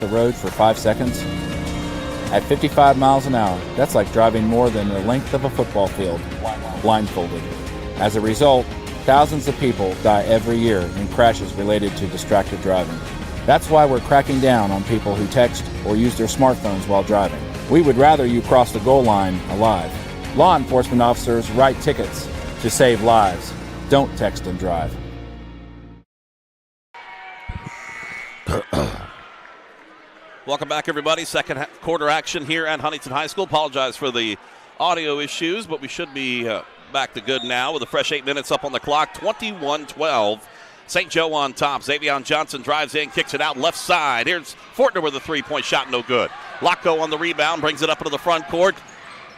the road for 5 seconds? At 55 miles an hour, that's like driving more than the length of a football field, blindfolded. As a result, thousands of people die every year in crashes related to distracted driving. That's why we're cracking down on people who text or use their smartphones while driving. We would rather you cross the goal line alive. Law enforcement officers write tickets to save lives. Don't text and drive. Welcome back, everybody. Second quarter action here at Huntington High School. Apologize for the audio issues, but we should be back to good now with a fresh 8 minutes up on the clock. 21-12. St. Joe on top. Xavion Johnson drives in, kicks it out left side. Here's Fortner with a three-point shot, no good. Locko on the rebound, brings it up into the front court.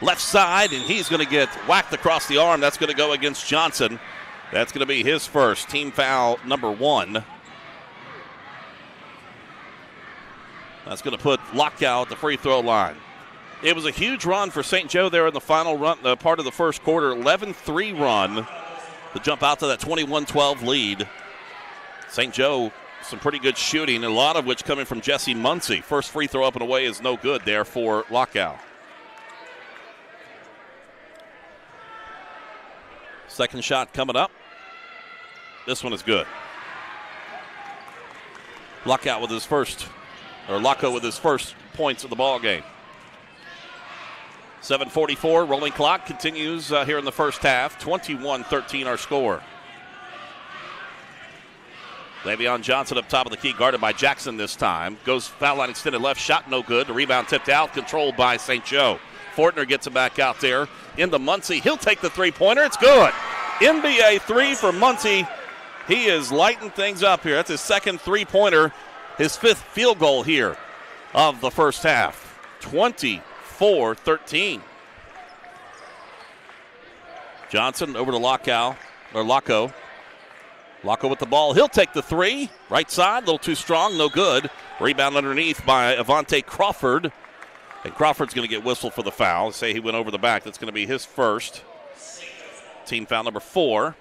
Left side, and he's going to get whacked across the arm. That's going to go against Johnson. That's going to be his first. Team foul number 1. That's going to put Lockout at the free throw line. It was a huge run for St. Joe there in the final run, part of the first quarter. 11-3 run to jump out to that 21-12 lead. St. Joe, some pretty good shooting, a lot of which coming from Jesse Muncie. First free throw up and away is no good there for Lockout. Second shot coming up. This one is good. Lockout with his first, or Locko with his first points of the ball game. 7:44, rolling clock continues here in the first half. 21-13 our score. Xavion Johnson up top of the key, guarded by Jackson this time. Goes foul line extended left, shot no good. The rebound tipped out, controlled by St. Joe. Fortner gets it back out there into Muncie. He'll take the three-pointer. It's good. NBA three for Muncie. He is lighting things up here. That's his second three-pointer, his fifth field goal here of the first half. 24-13. Johnson over to Locko. Locko with the ball. He'll take the three. Right side, a little too strong, no good. Rebound underneath by Avante Crawford. And Crawford's going to get whistled for the foul. Say he went over the back. That's going to be his first. Team foul number 4.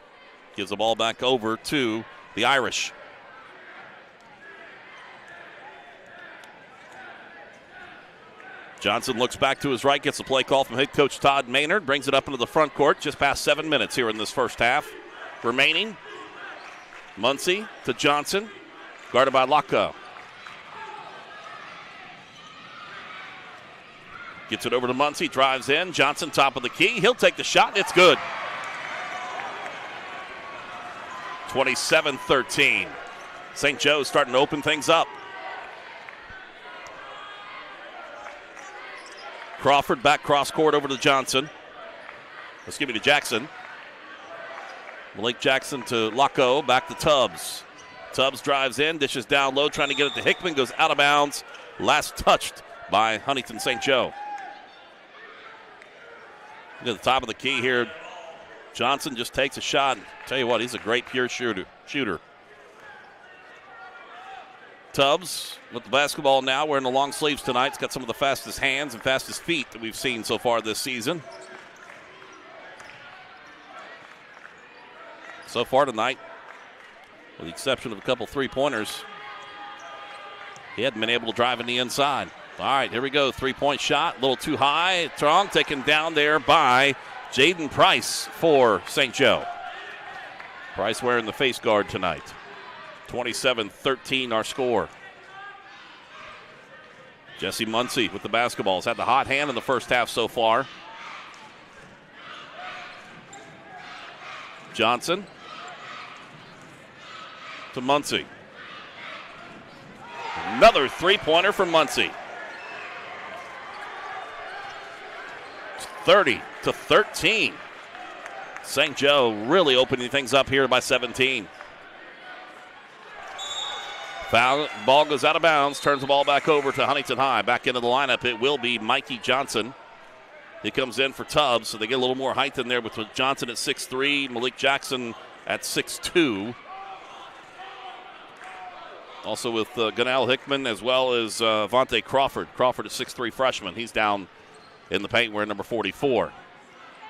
Gives the ball back over to the Irish. Johnson looks back to his right, gets the play call from head coach Todd Maynard, brings it up into the front court. Just past 7 minutes here in this first half remaining. Muncie to Johnson, guarded by Locko. Gets it over to Muncie, drives in. Johnson top of the key. He'll take the shot. It's good. 27-13. St. Joe's starting to open things up. Crawford back cross court over to Johnson. Let's give it to Jackson. Malik Jackson to Locko, back to Tubbs. Tubbs drives in, dishes down low, trying to get it to Hickman, goes out of bounds. Last touched by Huntington St. Joe. Look at the top of the key here. Johnson just takes a shot. Tell you what, he's a great pure shooter. Tubbs with the basketball now, wearing the long sleeves tonight. He's got some of the fastest hands and fastest feet that we've seen so far this season. So far tonight, with the exception of a couple three-pointers, he hadn't been able to drive in the inside. All right, here we go. Three-point shot, a little too high. Strong taken down there by Jaden Price for St. Joe. Price wearing the face guard tonight. 27-13 our score. Jesse Muncie with the basketball. Has had the hot hand in the first half so far. Johnson to Muncie. Another three-pointer from Muncie. 30-13. St. Joe really opening things up here by 17. Foul, ball goes out of bounds, turns the ball back over to Huntington High. Back into the lineup, it will be Mikey Johnson. He comes in for Tubbs, so they get a little more height in there with Johnson at 6'3", Malik Jackson at 6'2". Also with Ganell Hickman as well as Avante Crawford. Crawford is 6'3" freshman. He's down in the paint wearing number 44.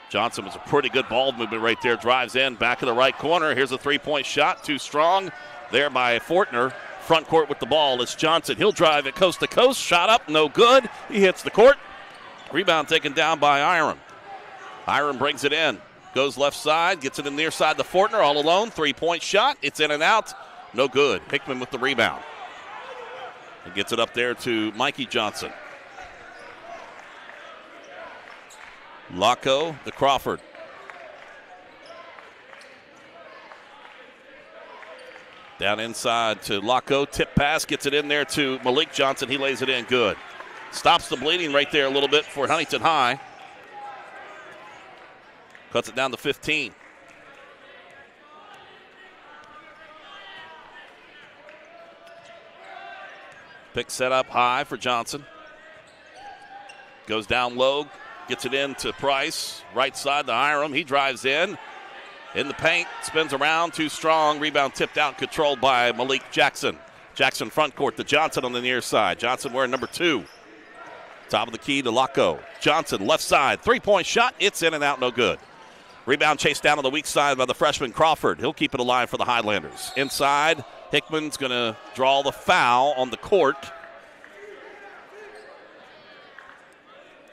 Johnson was a pretty good ball movement right there. Drives in, back in the right corner. Here's a three-point shot. Too strong there by Fortner. Front court with the ball. It's Johnson. He'll drive it coast to coast. Shot up, no good. He hits the court. Rebound taken down by Iron. Iron brings it in. Goes left side. Gets it in near side to Fortner. All alone. 3-point shot. It's in and out. No good. Hickman with the rebound. And gets it up there to Mikey Johnson. Locko to Crawford. Down inside to Locko. Tip pass. Gets it in there to Malik Johnson. He lays it in good. Stops the bleeding right there a little bit for Huntington High. Cuts it down to 15. Pick set up high for Johnson. Goes down low. Gets it in to Price. Right side to Hiram. He drives in. In the paint. Spins around. Too strong. Rebound tipped out. Controlled by Malik Jackson. Jackson front court to Johnson on the near side. Johnson wearing number 2. Top of the key to Locko. Johnson left side. 3-point shot. It's in and out. No good. Rebound chased down on the weak side by the freshman Crawford. He'll keep it alive for the Highlanders. Inside. Hickman's going to draw the foul on the court.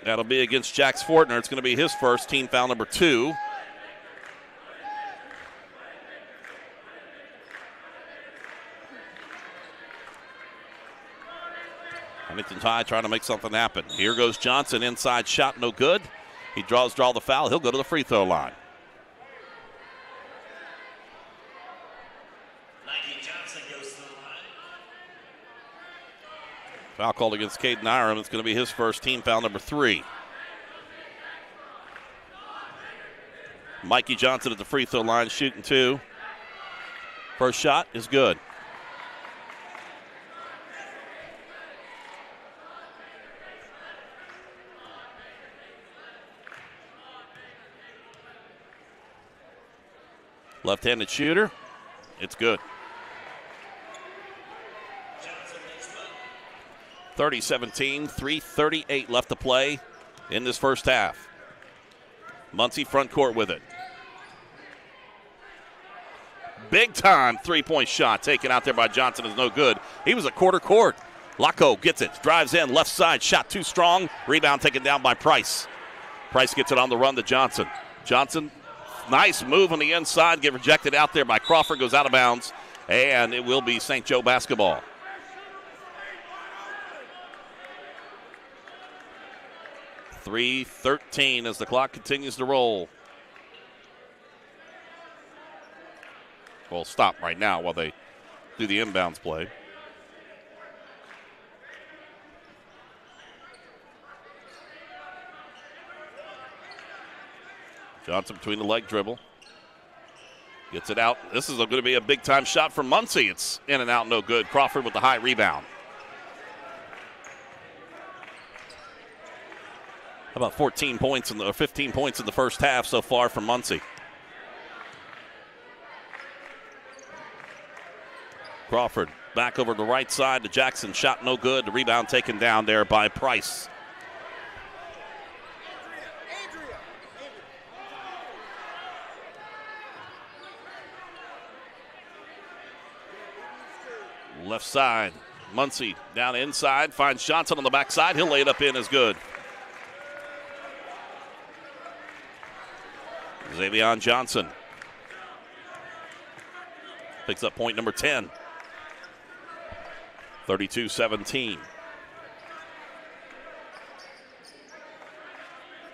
That'll be against Jax Fortner. It's going to be his first, team foul number 2. Huntington High trying to make something happen. Here goes Johnson, inside shot, no good. He draw the foul. He'll go to the free throw line. Foul called against Caden Iram. It's going to be his first, team foul number 3. Mikey Johnson at the free throw line, shooting 2. First shot is good. Left-handed shooter. It's good. 30-17, 3:38 left to play in this first half. Muncie front court with it. Big time 3-point shot taken out there by Johnson is no good. He was a quarter court. Locko gets it, drives in, left side, shot too strong. Rebound taken down by Price. Price gets it on the run to Johnson. Johnson, nice move on the inside, get rejected out there by Crawford, goes out of bounds, and it will be St. Joe basketball. .313 as the clock continues to roll. Well, stop right now while they do the inbounds play. Johnson between the leg dribble. Gets it out. This is going to be a big-time shot for Muncie. It's in and out, no good. Crawford with the high rebound. How about 15 points in the first half so far from Muncie? Crawford back over to the right side to Jackson. Shot no good. The rebound taken down there by Price. Left side. Muncie down inside. Finds Johnson on the backside. He'll lay it up in as good. Xavion Johnson picks up point number 10. 32-17.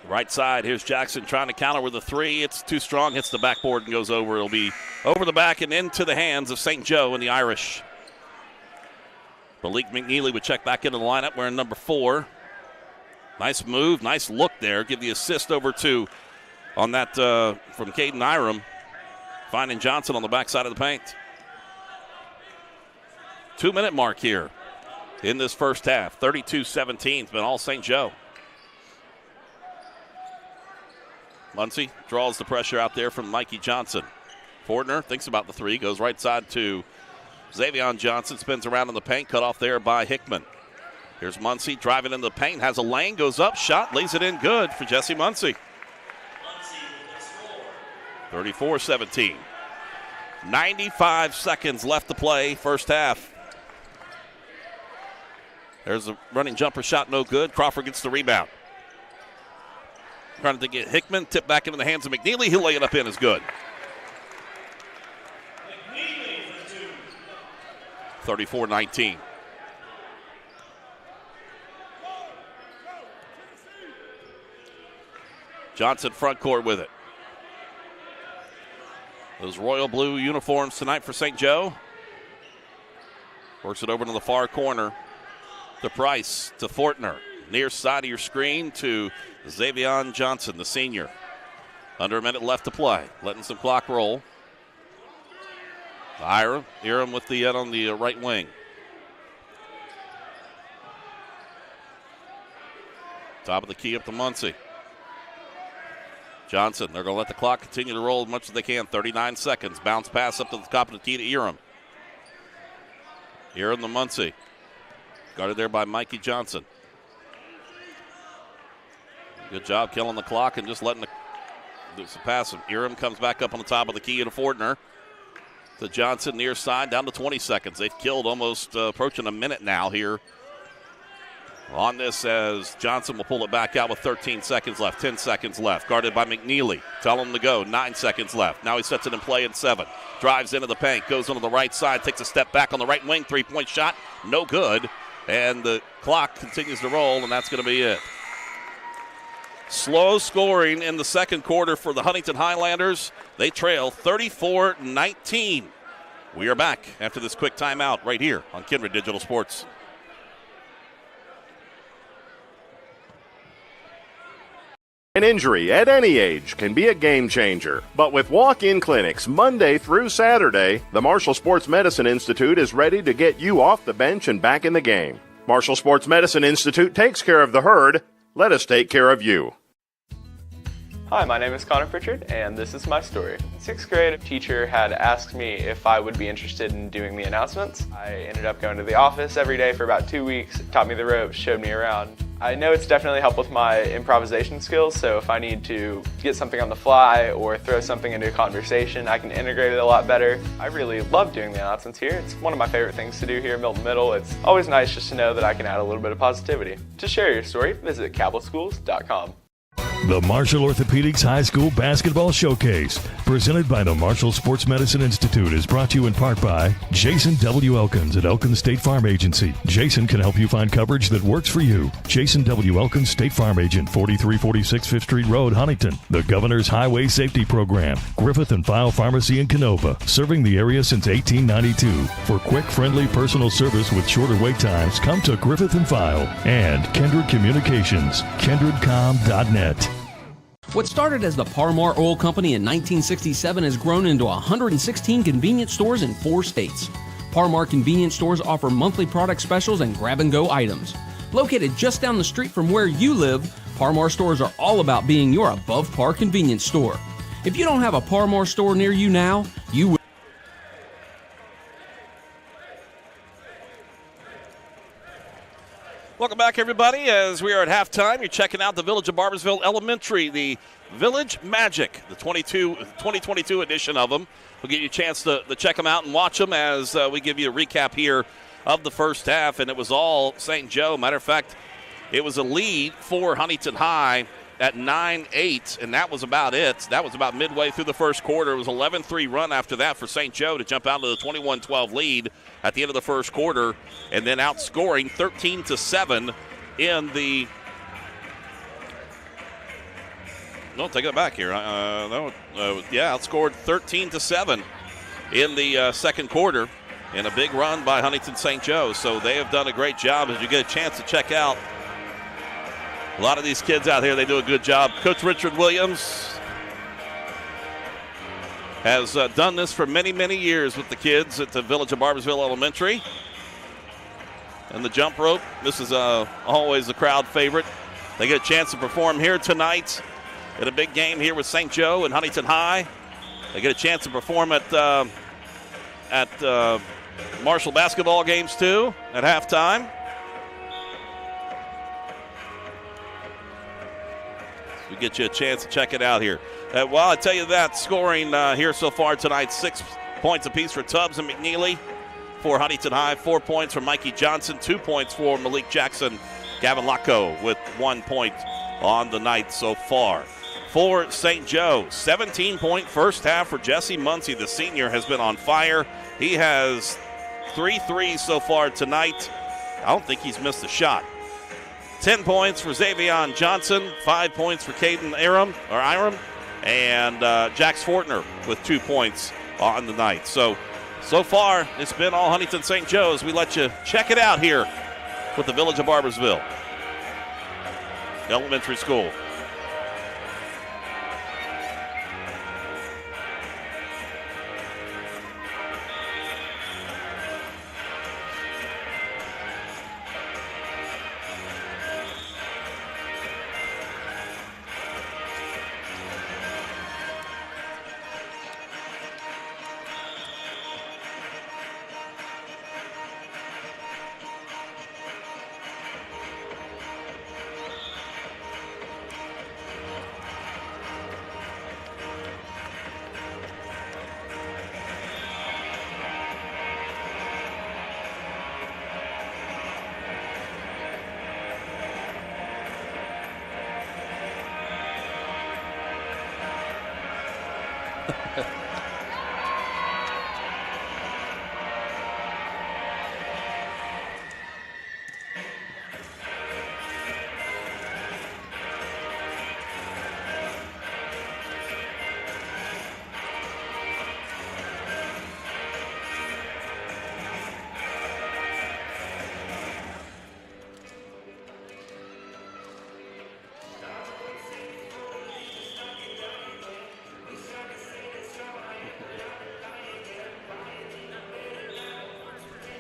Right side, here's Jackson trying to counter with a 3. It's too strong, hits the backboard and goes over. It'll be over the back and into the hands of St. Joe and the Irish. Malik McNeely would check back into the lineup wearing number 4. Nice move, nice look there. Give the assist over to on that from Caden Iram, finding Johnson on the backside of the paint. 2-minute mark here in this first half. 32-17. It's been all St. Joe. Muncie draws the pressure out there from Mikey Johnson. Fortner thinks about the 3, goes right side to Xavion Johnson, spins around in the paint, cut off there by Hickman. Here's Muncie driving in the paint, has a lane, goes up, shot, lays it in good for Jesse Muncie. 34-17. 95 seconds left to play, first half. There's a running jumper shot, no good. Crawford gets the rebound. Trying to get Hickman, tip back into the hands of McNeely. He'll lay it up in, is good. 34-19. Johnson front court with it. Those royal blue uniforms tonight for St. Joe. Works it over to the far corner to Price, to Fortner. Near side of your screen to Xavion Johnson, the senior. Under a minute left to play. Letting some clock roll. Iram with the on the right wing. Top of the key up to Muncie. Johnson, they're going to let the clock continue to roll as much as they can. 39 seconds. Bounce pass up to the top of the key to Iram. Iram to Muncie. Guarded there by Mikey Johnson. Good job killing the clock and just letting the pass. Iram comes back up on the top of the key to Fortner. To Johnson near side, down to 20 seconds. They've killed almost approaching a minute now here on this, as Johnson will pull it back out with 13 seconds left, 10 seconds left. Guarded by McNeely. Tell him to go. 9 seconds left. Now he sets it in play in 7. Drives into the paint. Goes onto the right side. Takes a step back on the right wing. 3-point shot. No good. And the clock continues to roll, and that's going to be it. Slow scoring in the second quarter for the Huntington Highlanders. They trail 34-19. We are back after this quick timeout right here on KINDRED Digital Sports. An injury at any age can be a game changer. But with walk-in clinics Monday through Saturday, the Marshall Sports Medicine Institute is ready to get you off the bench and back in the game. Marshall Sports Medicine Institute takes care of the herd. Let us take care of you. Hi, my name is Connor Pritchard, and this is my story. In 6th grade, a teacher had asked me if I would be interested in doing the announcements. I ended up going to the office every day for about 2 weeks, taught me the ropes, showed me around. I know it's definitely helped with my improvisation skills, so if I need to get something on the fly or throw something into a conversation, I can integrate it a lot better. I really love doing the announcements here. It's one of my favorite things to do here at Milton Middle. It's always nice just to know that I can add a little bit of positivity. To share your story, visit CableSchools.com. The Marshall Orthopedics High School Basketball Showcase, presented by the Marshall Sports Medicine Institute, is brought to you in part by Jason W. Elkins at Elkins State Farm Agency. Jason can help you find coverage that works for you. Jason W. Elkins, State Farm Agent, 4346 5th Street Road, Huntington. The Governor's Highway Safety Program, Griffith and File Pharmacy in Canova, serving the area since 1892. For quick, friendly, personal service with shorter wait times, come to Griffith and File. And KINDRED Communications, kindredcom.net. What started as the Parmar Oil Company in 1967 has grown into 116 convenience stores in 4 states. Parmar convenience stores offer monthly product specials and grab-and-go items. Located just down the street from where you live, Parmar stores are all about being your above-par convenience store. If you don't have a Parmar store near you now, you will. Welcome back, everybody. As we are at halftime, you're checking out the Village of Barbersville Elementary, the Village Magic, the 2022 edition of them. We'll give you a chance to check them out and watch them as we give you a recap here of the first half, and it was all St. Joe. Matter of fact, it was a lead for Huntington High at 9-8, and that was about it. That was about midway through the first quarter. It was an 11-3 run after that for St. Joe to jump out to the 21-12 lead at the end of the first quarter, and then outscoring 13-7 in the – no, take it back here. Outscored 13-7 in the second quarter, and a big run by Huntington St. Joe. So they have done a great job. As you get a chance to check out a lot of these kids out here, they do a good job. Coach Richard Williams has done this for many, many years with the kids at the Village of Barbersville Elementary. And the jump rope, this is always a crowd favorite. They get a chance to perform here tonight at a big game here with St. Joe and Huntington High. They get a chance to perform at Marshall basketball games too at halftime. We get you a chance to check it out here. Well, I tell you that, scoring here so far tonight, 6 points apiece for Tubbs and McNeely. for Huntington High. 4 points from Mikey Johnson, 2 points for Malik Jackson. Gavin Lacko with 1 point on the night so far. For St. Joe, 17-point first half for Jesse Muncie. The senior has been on fire. He has 3 threes so far tonight. I don't think he's missed a shot. 10 points for Xavion Johnson, 5 points for Caden Iram, and Jax Fortner with 2 points on the night. So far, it's been all Huntington St. Joe's. We let you check it out here with the Village of Barbersville Elementary School.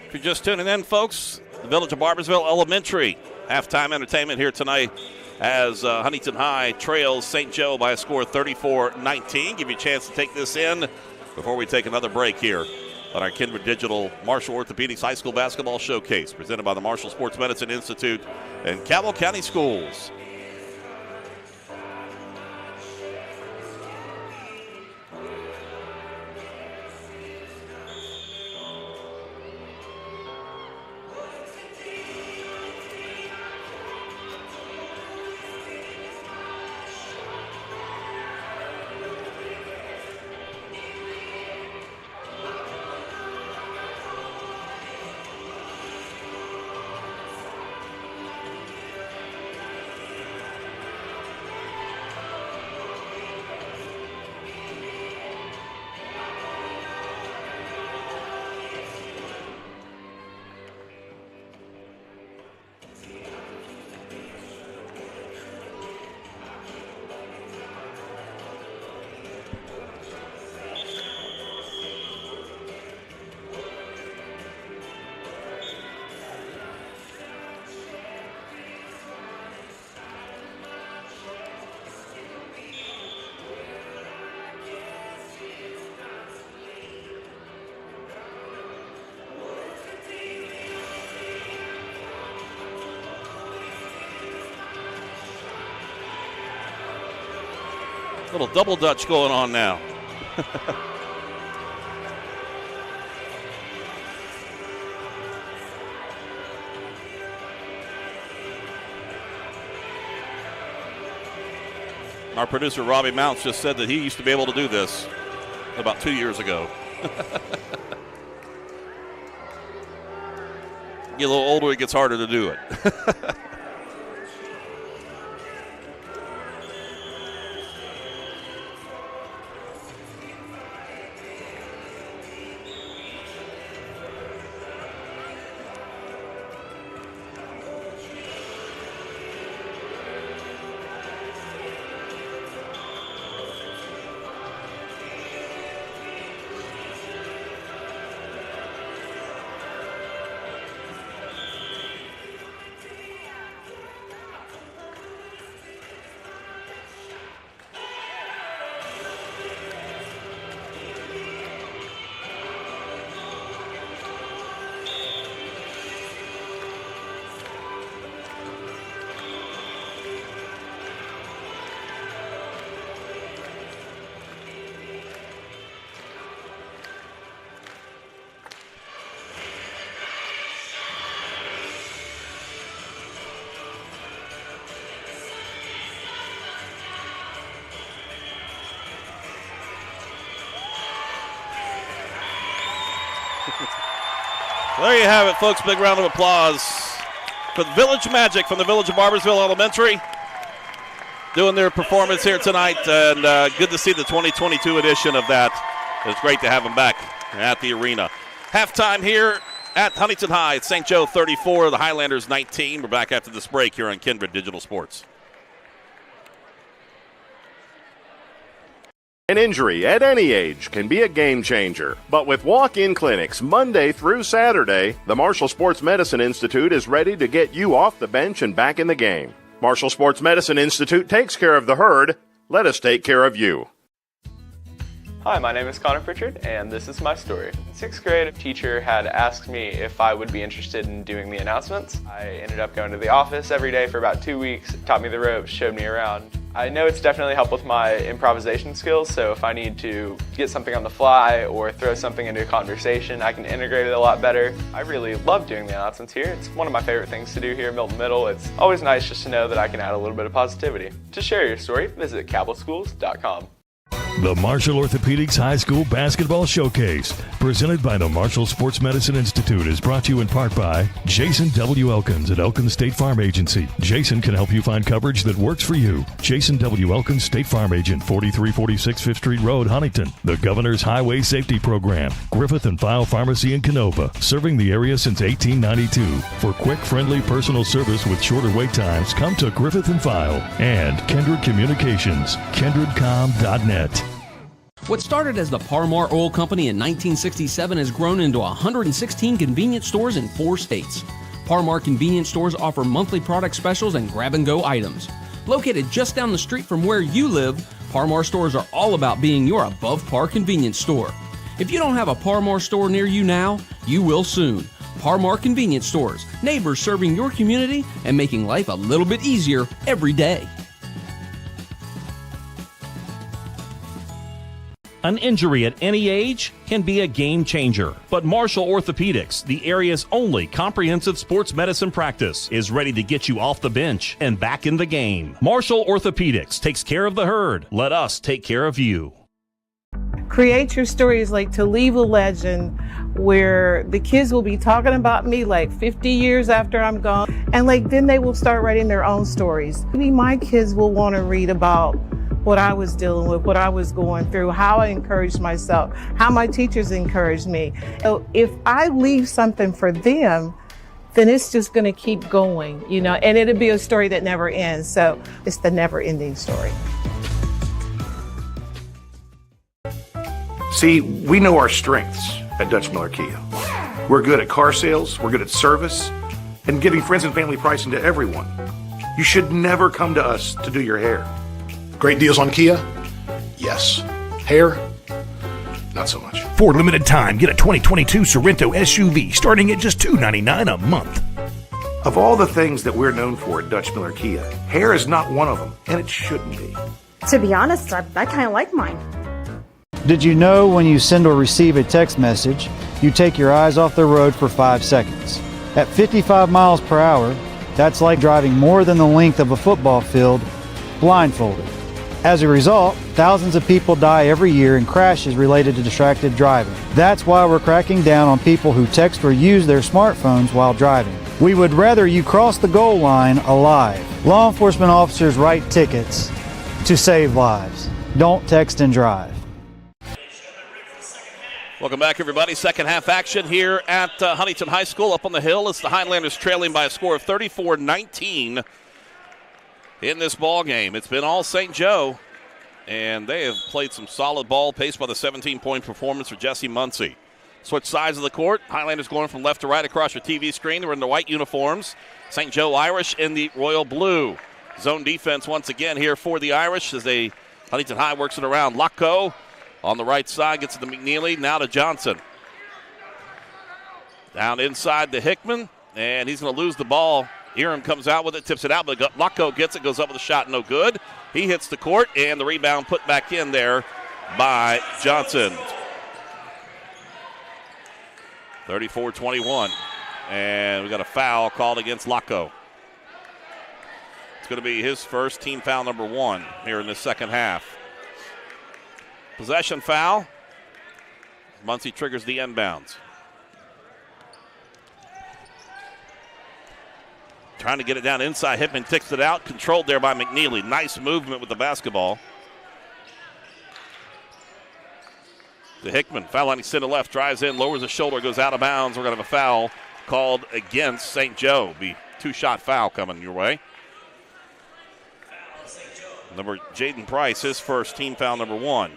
If you're just tuning in, folks, the Village of Barbersville Elementary halftime entertainment here tonight as Huntington High trails St. Joe by a score of 34-19. Give you a chance to take this in before we take another break here on our Kindred Digital Marshall Orthopedics High School Basketball Showcase presented by the Marshall Sports Medicine Institute and Cabell County Schools. Little double dutch going on now. Our producer Robbie Mounts just said that he used to be able to do this about 2 years ago. Get a little older, it gets harder to do it. Well, there you have it, folks. Big round of applause for the Village Magic from the Village of Barbersville Elementary doing their performance here tonight, and good to see the 2022 edition of that. It's great to have them back at the arena. Halftime here at Huntington High. It's St. Joe 34, the Highlanders 19. We're back after this break here on Kindred Digital Sports. An injury at any age can be a game changer. But with walk-in clinics Monday through Saturday, the Marshall Sports Medicine Institute is ready to get you off the bench and back in the game. Marshall Sports Medicine Institute takes care of the herd. Let us take care of you. Hi, my name is Connor Pritchard, and this is my story. In 6th grade, a teacher had asked me if I would be interested in doing the announcements. I ended up going to the office every day for about 2 weeks, taught me the ropes, showed me around. I know it's definitely helped with my improvisation skills, so if I need to get something on the fly or throw something into a conversation, I can integrate it a lot better. I really love doing the announcements here. It's one of my favorite things to do here at Milton Middle. It's always nice just to know that I can add a little bit of positivity. To share your story, visit cabellschools.com. The Marshall Orthopedics High School Basketball Showcase, presented by the Marshall Sports Medicine Institute, is brought to you in part by Jason W. Elkins at Elkins State Farm Agency. Jason can help you find coverage that works for you. Jason W. Elkins, State Farm Agent, 4346 5th Street Road, Huntington. The Governor's Highway Safety Program, Griffith and File Pharmacy in Canova, serving the area since 1892. For quick, friendly, personal service with shorter wait times, come to Griffith and File. And KINDRED Communications, kindredcom.net. What started as the Parmar Oil Company in 1967 has grown into 116 convenience stores in 4 states. Parmar convenience stores offer monthly product specials and grab-and-go items. Located just down the street from where you live, Parmar stores are all about being your above-par convenience store. If you don't have a Parmar store near you now, you will soon. Parmar Convenience Stores, neighbors serving your community and making life a little bit easier every day. An injury at any age can be a game changer. But Marshall Orthopedics, the area's only comprehensive sports medicine practice, is ready to get you off the bench and back in the game. Marshall Orthopedics takes care of the herd. Let us take care of you. Create your stories like to leave a legend where the kids will be talking about me like 50 years after I'm gone. And like then they will start writing their own stories. Maybe my kids will want to read about what I was dealing with, what I was going through, how I encouraged myself, how my teachers encouraged me. So if I leave something for them, then it's just going to keep going, you know, and it'll be a story that never ends. So it's the never ending story. See, we know our strengths at Dutch Miller Kia. We're good at car sales, we're good at service, and giving friends and family pricing to everyone. You should never come to us to do your hair. Great deals on Kia? Yes. Hair? Not so much. For a limited time, get a 2022 Sorrento SUV starting at just $299 a month. Of all the things that we're known for at Dutch Miller Kia, hair is not one of them, and it shouldn't be. To be honest, I kind of like mine. Did you know when you send or receive a text message, you take your eyes off the road for 5 seconds? At 55 miles per hour, that's like driving more than the length of a football field blindfolded. As a result, thousands of people die every year in crashes related to distracted driving. That's why we're cracking down on people who text or use their smartphones while driving. We would rather you cross the goal line alive. Law enforcement officers write tickets to save lives. Don't text and drive. Welcome back, everybody. Second half action here at Huntington High School up on the hill. It's the Highlanders trailing by a score of 34-19 in this ball game. It's been all St. Joe, and they have played some solid ball, paced by the 17-point performance for Jesse Muncie. Switch sides of the court. Highlanders going from left to right across your TV screen. They're in the white uniforms. St. Joe Irish in the royal blue. Zone defense once again here for the Irish as Huntington High works it around. Lucko on the right side gets it to McNeely. Now to Johnson. Down inside to Hickman, and he's going to lose the ball. Eram comes out with it, tips it out, but Lucko gets it, goes up with a shot, no good. He hits the court, and the rebound put back in there by Johnson. 34-21, and we got a foul called against Lucko. It's going to be his first, team foul number 1 here in the second half. Possession foul. Muncie triggers the inbounds. Trying to get it down inside. Hickman ticks it out. Controlled there by McNeely. Nice movement with the basketball. To Hickman. Foul line extended left. Drives in. Lowers the shoulder. Goes out of bounds. We're going to have a foul called against St. Joe. Be 2-shot foul coming your way. Number Jaden Price, his first, team foul number 1.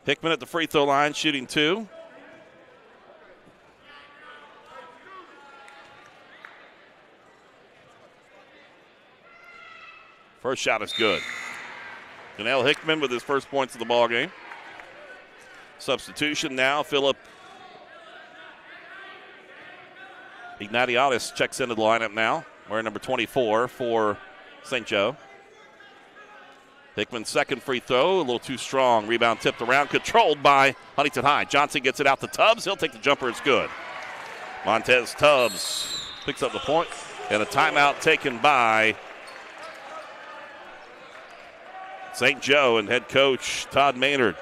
Hickman at the free throw line, shooting 2. First shot is good. Janelle Hickman with his first points of the ball game. Substitution now. Philip Ignatiadis checks into the lineup now. Wearing number 24 for St. Joe. Hickman's second free throw, a little too strong. Rebound tipped around, controlled by Huntington High. Johnson gets it out to Tubbs. He'll take the jumper. It's good. Montez Tubbs picks up the point, and a timeout taken by St. Joe and head coach Todd Maynard.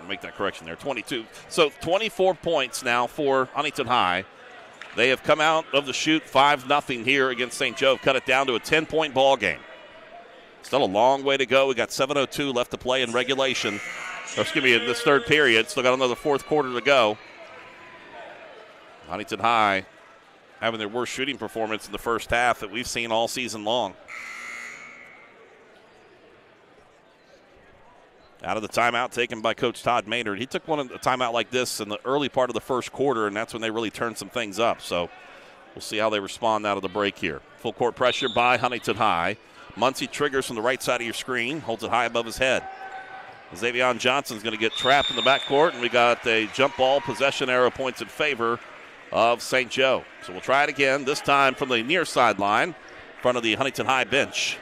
Make that correction there, 22. So 24 points now for Huntington High. They have come out of the chute 5-0 here against St. Joe. Cut it down to a 10-point ball game. Still a long way to go. We got 7:02 left to play in regulation. In this third period. Still got another fourth quarter to go. Huntington High having their worst shooting performance in the first half that we've seen all season long. Out of the timeout taken by Coach Todd Maynard. He took a timeout like this in the early part of the first quarter, and that's when they really turned some things up. So we'll see how they respond out of the break here. Full court pressure by Huntington High. Muncie triggers from the right side of your screen, holds it high above his head. Xavier Johnson's going to get trapped in the backcourt, and we got a jump ball possession arrow points in favor of St. Joe. So we'll try it again, this time from the near sideline, in front of the Huntington High bench.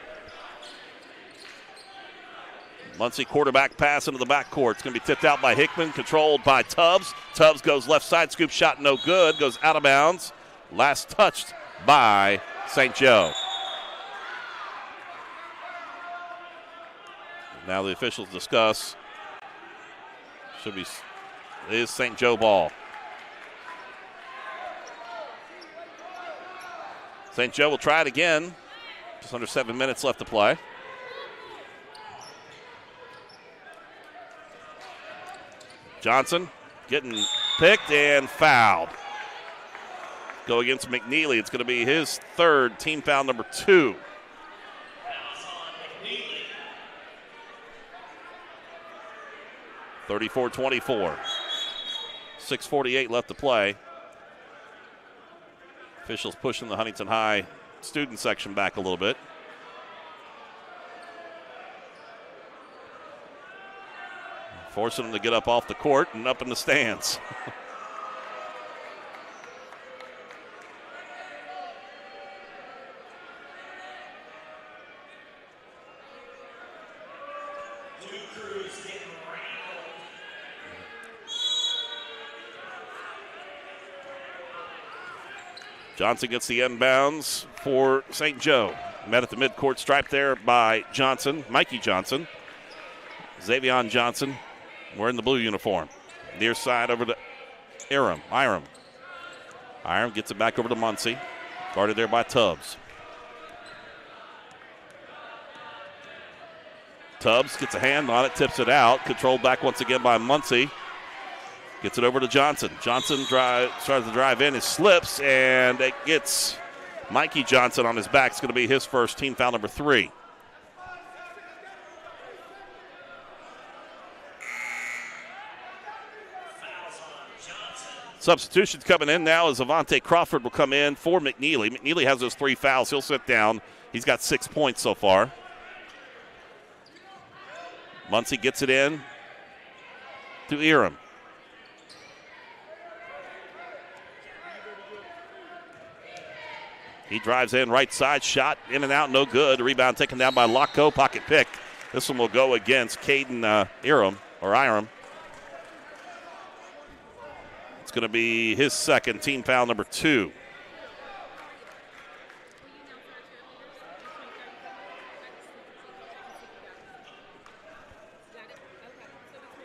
Muncie quarterback pass into the backcourt. It's going to be tipped out by Hickman, controlled by Tubbs. Tubbs goes left side, scoop shot, no good, goes out of bounds. Last touched by St. Joe. Now the officials discuss. It is St. Joe ball. St. Joe will try it again. Just under 7 minutes left to play. Johnson getting picked and fouled. Go against McNeely. It's going to be his third, team foul number 2. 34-24. 6:48 left to play. Officials pushing the Huntington High student section back a little bit. Forcing them to get up off the court and up in the stands. Johnson gets the inbounds for St. Joe. Met at the midcourt stripe there by Johnson, Mikey Johnson. Xavier Johnson wearing the blue uniform. Near side over to Iram. Iram gets it back over to Muncie. Guarded there by Tubbs. Tubbs gets a hand on it, tips it out. Controlled back once again by Muncie. Gets it over to Johnson. Johnson tries to drive in. It slips, and it gets Mikey Johnson on his back. It's going to be his first, team foul number 3. Substitutions coming in now as Avante Crawford will come in for McNeely. McNeely has those 3 fouls. He'll sit down. He's got 6 points so far. Muncie gets it in to Iram. He drives in, right side, shot in and out, no good. Rebound taken down by Locko, pocket pick. This one will go against Caden Iram. It's going to be his second, team foul number 2.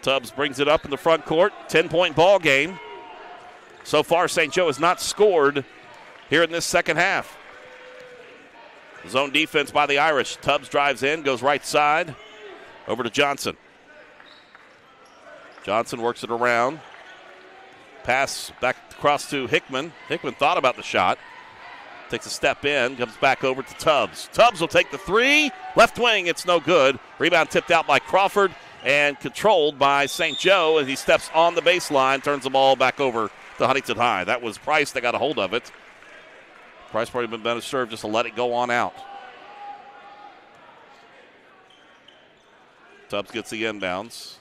Tubbs brings it up in the front court. 10-point ball game. So far, St. Joe has not scored here in this second half. Zone defense by the Irish. Tubbs drives in, goes right side. Over to Johnson. Johnson works it around. Pass back across to Hickman. Hickman thought about the shot. Takes a step in, comes back over to Tubbs. Tubbs will take the three. Left wing, it's no good. Rebound tipped out by Crawford and controlled by St. Joe as he steps on the baseline, turns the ball back over to Huntington High. That was Price that got a hold of it. Price probably been better served just to let it go on out. Tubbs gets the inbounds.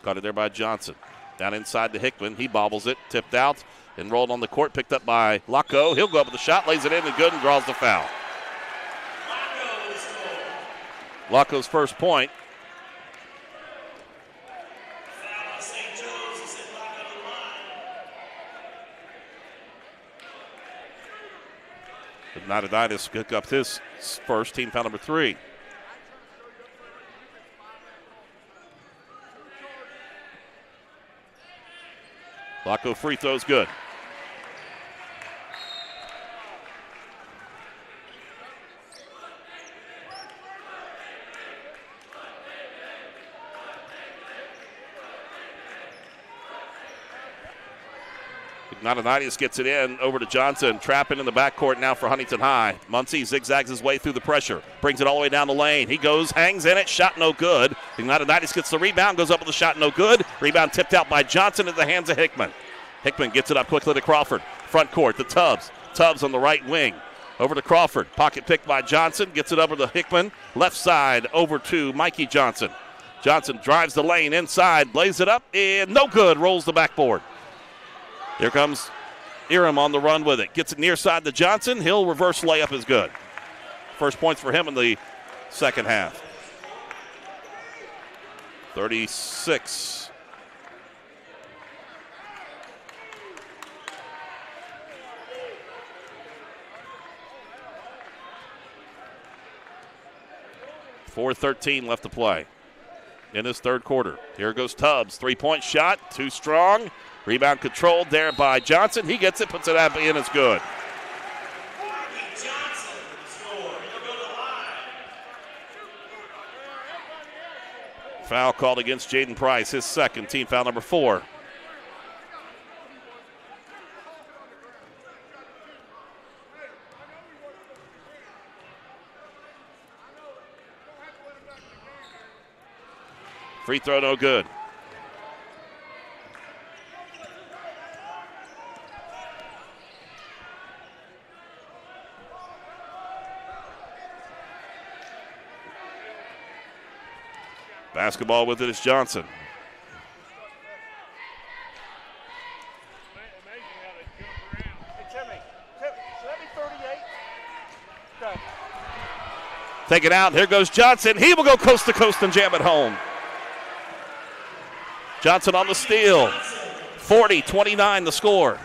Caught it there by Johnson. Down inside to Hickman. He bobbles it, tipped out, and rolled on the court, picked up by Locko. He'll go up with the shot, lays it in and good, and draws the foul. Locko's first point. Notaditis picked up his first, team foul number 3. Locko free throws good. Notaditis gets it in over to Johnson. Trapping in the backcourt now for Huntington High. Muncie zigzags his way through the pressure. Brings it all the way down the lane. He goes, hangs in it. Shot no good. Notaditis gets the rebound. Goes up with the shot no good. Rebound tipped out by Johnson into the hands of Hickman. Hickman gets it up quickly to Crawford. Front court to Tubbs. Tubbs on the right wing. Over to Crawford. Pocket picked by Johnson. Gets it over to Hickman. Left side over to Mikey Johnson. Johnson drives the lane inside. Blaze it up. And no good. Rolls the backboard. Here comes Iram on the run with it. Gets it near side to Johnson. He'll reverse layup is good. First points for him in the second half. 36. .4:13 left to play in this third quarter. Here goes Tubbs. Three-point shot. Too strong. Rebound controlled there by Johnson. He gets it, puts it up in. It's good. Foul called against Jaden Price, his second, team foul number 4. Free throw no good. Basketball with it is Johnson. Take it out. Here goes Johnson. He will go coast to coast and jam it home. Johnson on the steal. 40-29 the score.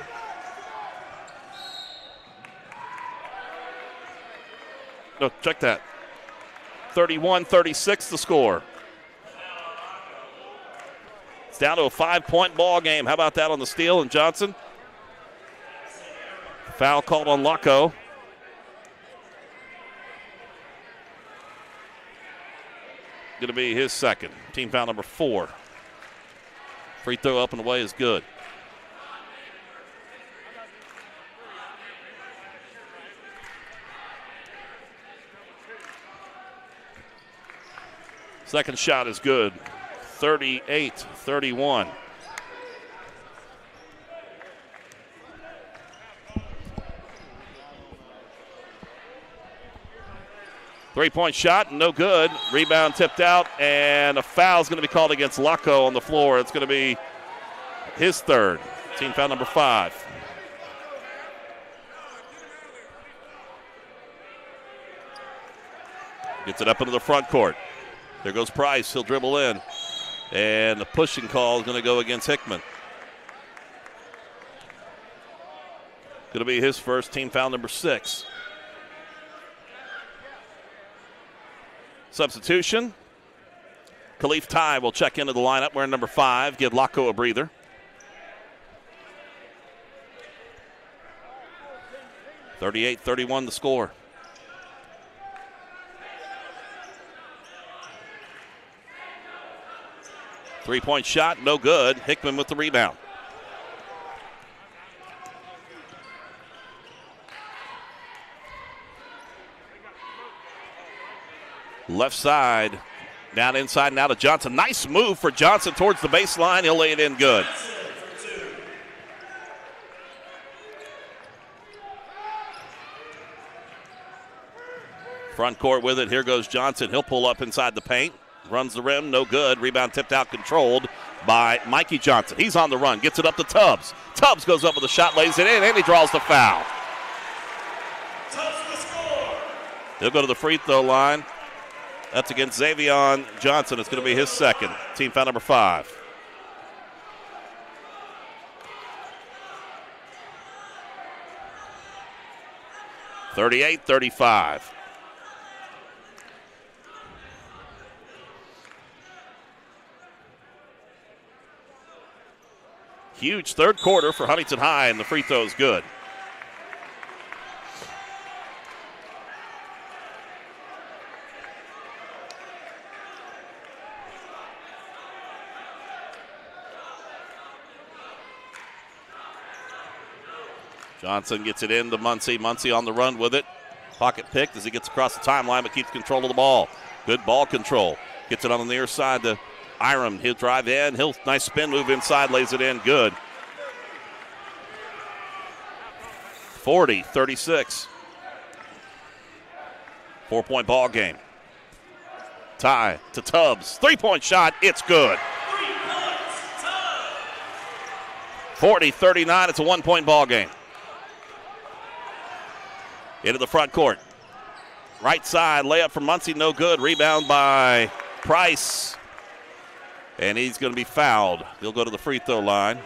No, check that. 31-36 the score. It's down to a 5-point ball game. How about that on the steal? And Johnson. Foul called on Locko. Going to be his second. Team foul number 4. Free throw up and away is good. Second shot is good. 38-31. Three-point shot, no good. Rebound tipped out, and a foul is going to be called against Locko on the floor. It's going to be his third. Team foul number 5. Gets it up into the front court. There goes Price. He'll dribble in. And the pushing call is going to go against Hickman. Going to be his first, team foul number 6. Substitution. Khalif Ty will check into the lineup wearing number 5, give Laco a breather. (38-31) the score. Three-point shot, no good. Hickman with the rebound. Left side, down inside, now to Johnson. Nice move for Johnson towards the baseline. He'll lay it in good. Front court with it. Here goes Johnson. He'll pull up inside the paint. Runs the rim, no good. Rebound tipped out, controlled by Mikey Johnson. He's on the run, gets it up to Tubbs. Tubbs goes up with a shot, lays it in, and he draws the foul. He'll go to the free throw line. That's against Xavion Johnson. It's going to be his second. Team foul number 5. (38-35). Huge third quarter for Huntington High, and the free throw is good. Johnson gets it in to Muncie. Muncie on the run with it. Pocket picked as he gets across the timeline, but keeps control of the ball. Good ball control. Gets it on the near side to Iram. He'll drive in. Nice spin move inside, lays it in. Good. 40-36. 4-point ball game. Tie to Tubbs. 3-point shot. It's good. 40-39. It's a 1-point ball game. Into the front court. Right side, layup from Muncie, no good. Rebound by Price. And he's going to be fouled. He'll go to the free throw line.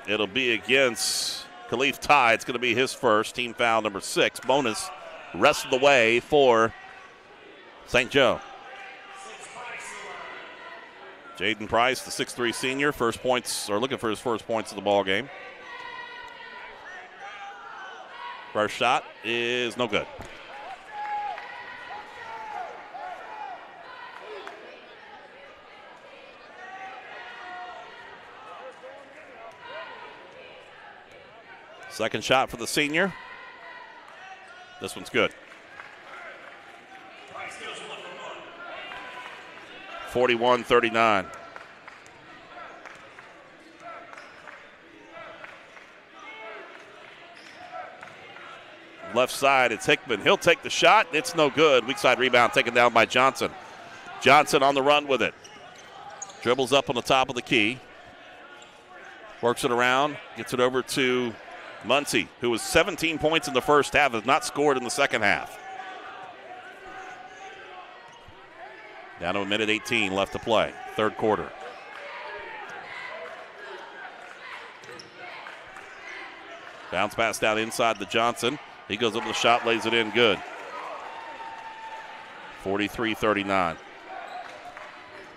It'll be against Khalif Ty. It's going to be his first. Team foul number 6. Bonus rest of the way for St. Joe. Jaden Price, the 6'3 senior, looking for his first points of the ball game. First shot is no good. Second shot for the senior. This one's good. 41-39. Left side, it's Hickman. He'll take the shot. It's no good. Weak side rebound taken down by Johnson. Johnson on the run with it. Dribbles up on the top of the key. Works it around. Gets it over to Muncie, who was 17 points in the first half, has not scored in the second half. Down to a minute 18 left to play. Third quarter. Bounce pass down inside to Johnson. He goes up with the shot, lays it in good. 43-39.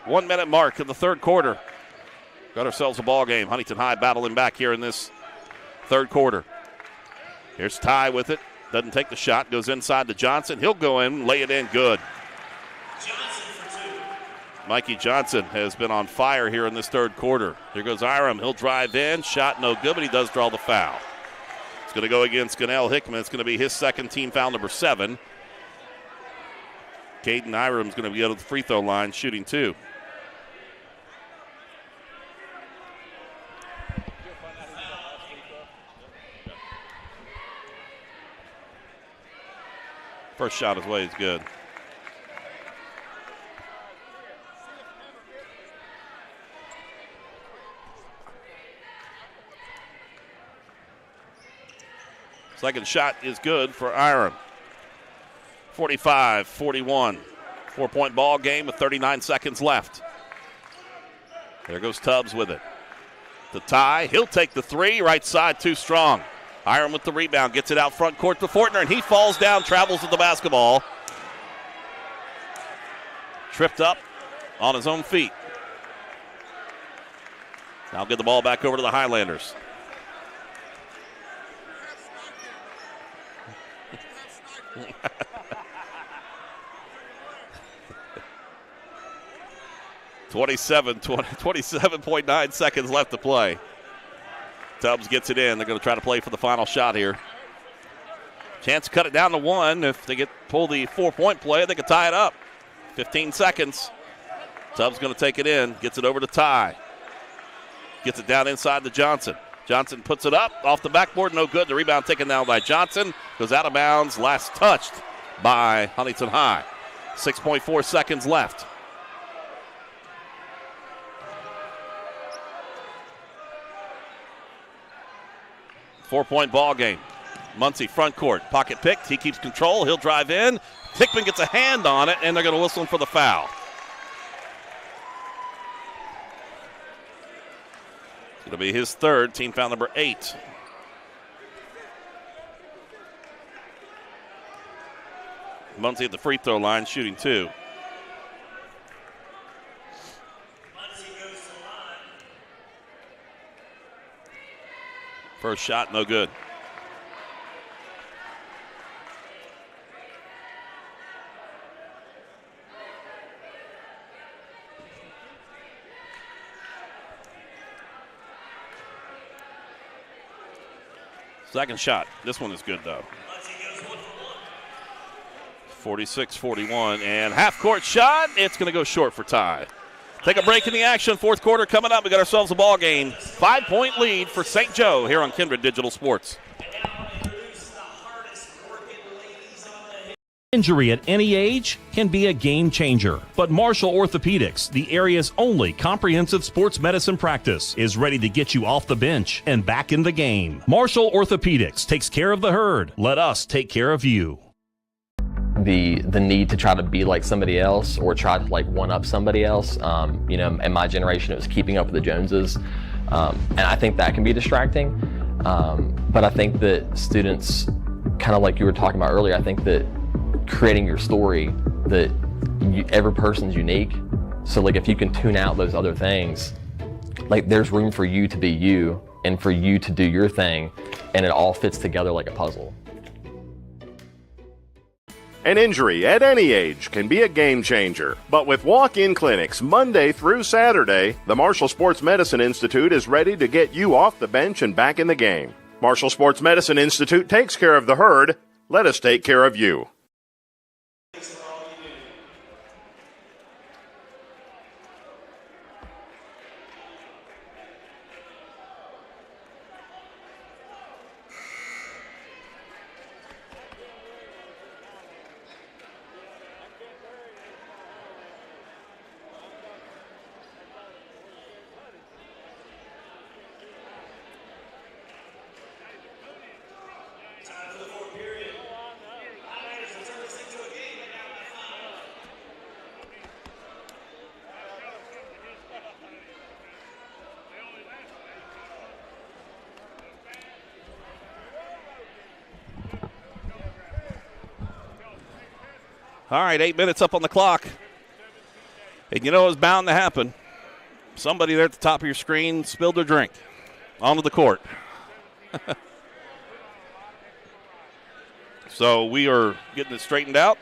1 minute mark in the third quarter. Got ourselves a ball game. Huntington High battling back here in this third quarter. Here's Ty with it. Doesn't take the shot. Goes inside to Johnson. He'll go in, lay it in good. Mikey Johnson has been on fire here in this third quarter. Here goes Iram. He'll drive in. Shot no good, but he does draw the foul. It's going to go against Ganell Hickman. It's going to be his second, team foul number 7. Caden Iram's going to be out of the free throw line shooting 2. First shot his way is good. Second shot is good for Iram. 45-41. 4-point ball game with 39 seconds left. There goes Tubbs with it. The tie. He'll take the 3. Right side too strong. Iram with the rebound. Gets it out front court to Fortner, and he falls down, travels with the basketball. Tripped up on his own feet. Now get the ball back over to the Highlanders. Twenty-seven 27.9 seconds left to play. Tubbs gets it in. They're going to try to play for the final shot here. Chance to cut it down to 1. If they pull the 4-point play, they can tie it up. 15 seconds. Tubbs going to take it in. Gets it over to Ty. Gets it down inside to Johnson. Johnson puts it up off the backboard. No good. The rebound taken down by Johnson. Goes out of bounds. Last touched by Huntington High. 6.4 seconds left. Four-point ball game. Muncie front court. Pocket picked. He keeps control. He'll drive in. Hickman gets a hand on it, and they're going to whistle him for the foul. It'll be his third, team foul number 8. Muncie at the free throw line, shooting 2. First shot, no good. Second shot. This one is good, though. 46-41, and half-court shot. It's going to go short for Ty. Take a break in the action. Fourth quarter coming up. We got ourselves a ball game. 5-point lead for St. Joe here on Kindred Digital Sports. Injury at any age can be a game changer, but Marshall Orthopedics, the area's only comprehensive sports medicine practice, is ready to get you off the bench and back in the game. Marshall Orthopedics takes care of the herd. Let us take care of you. The need to try to be like somebody else or try to like one up somebody else. In my generation, it was keeping up with the Joneses, and I think that can be distracting. But I think that students, kind of like you were talking about earlier, I think that creating your story, that every person's unique. So like if you can tune out those other things, like there's room for you to be you and for you to do your thing, and it all fits together like a puzzle. An injury at any age can be a game changer. But with walk-in clinics Monday through Saturday, the Marshall Sports Medicine Institute is ready to get you off the bench and back in the game. Marshall Sports Medicine Institute takes care of the herd. Let us take care of you. All right, 8 minutes up on the clock. And you know it was bound to happen. Somebody there at the top of your screen spilled their drink onto the court. So we are getting it straightened out.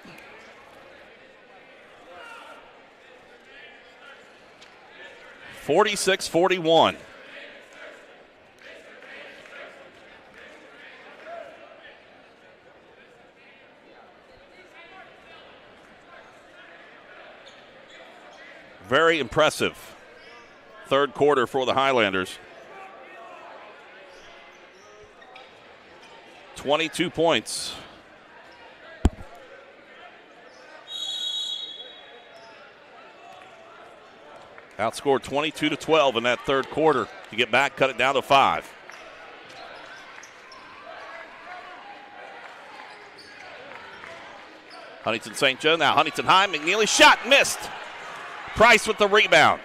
(46-41). Very impressive third quarter for the Highlanders. 22 points. Outscored 22-12 in that third quarter. To get back, cut it down to 5. Huntington St. Joe now. Huntington High. McNeely shot missed. Price with the rebound.